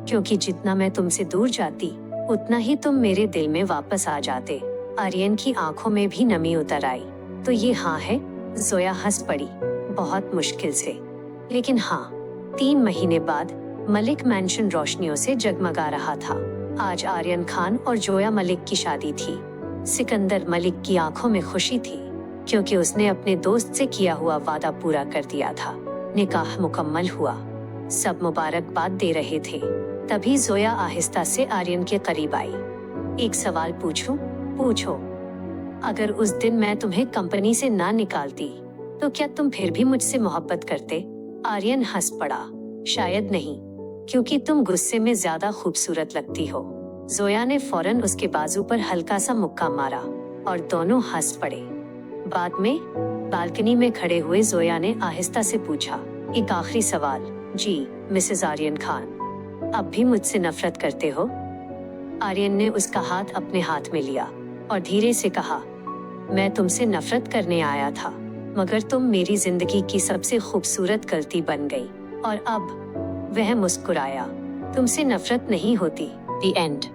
क्योंकि जितना मैं तुमसे दूर जाती उतना ही तुम मेरे दिल में वापस आ जाते। आर्यन की आंखों में भी नमी उतर आई। तो ये हाँ है? जोया हंस पड़ी, बहुत मुश्किल से, लेकिन हाँ। 3 महीने बाद मलिक मैंशन रोशनियों से जगमगा रहा था। आज आर्यन खान और जोया मलिक की शादी थी। सिकंदर मलिक की आंखों में खुशी थी, क्योंकि उसने अपने दोस्त से किया हुआ वादा पूरा कर दिया था। निकाह मुकम्मल हुआ। सब मुबारकबाद दे रहे थे। तभी जोया आहिस्ता से आर्यन के करीब आई। एक सवाल पूछूं? पूछो। अगर उस दिन मैं तुम्हें कंपनी से ना निकालती, तो क्या तुम फिर भी मुझसे मोहब्बत करते? आर्यन हंस पड़ा। शायद नहीं, क्योंकि तुम गुस्से में ज्यादा खूबसूरत लगती हो। जोया ने फौरन उसके बाजू पर हल्का सा मुक्का मारा और दोनों हंस पड़े। बाद में बालकनी में खड़े हुए जोया ने आहिस्ता से पूछा, एक आखिरी सवाल। जी मिसेस आर्यन खान, अब भी मुझसे नफरत करते हो? आर्यन ने उसका हाथ अपने हाथ में लिया और धीरे से कहा, मैं तुमसे नफरत करने आया था, मगर तुम मेरी जिंदगी की सबसे खूबसूरत गलती बन गई। और अब वह मुस्कुराया। तुमसे नफरत नहीं होती। The end।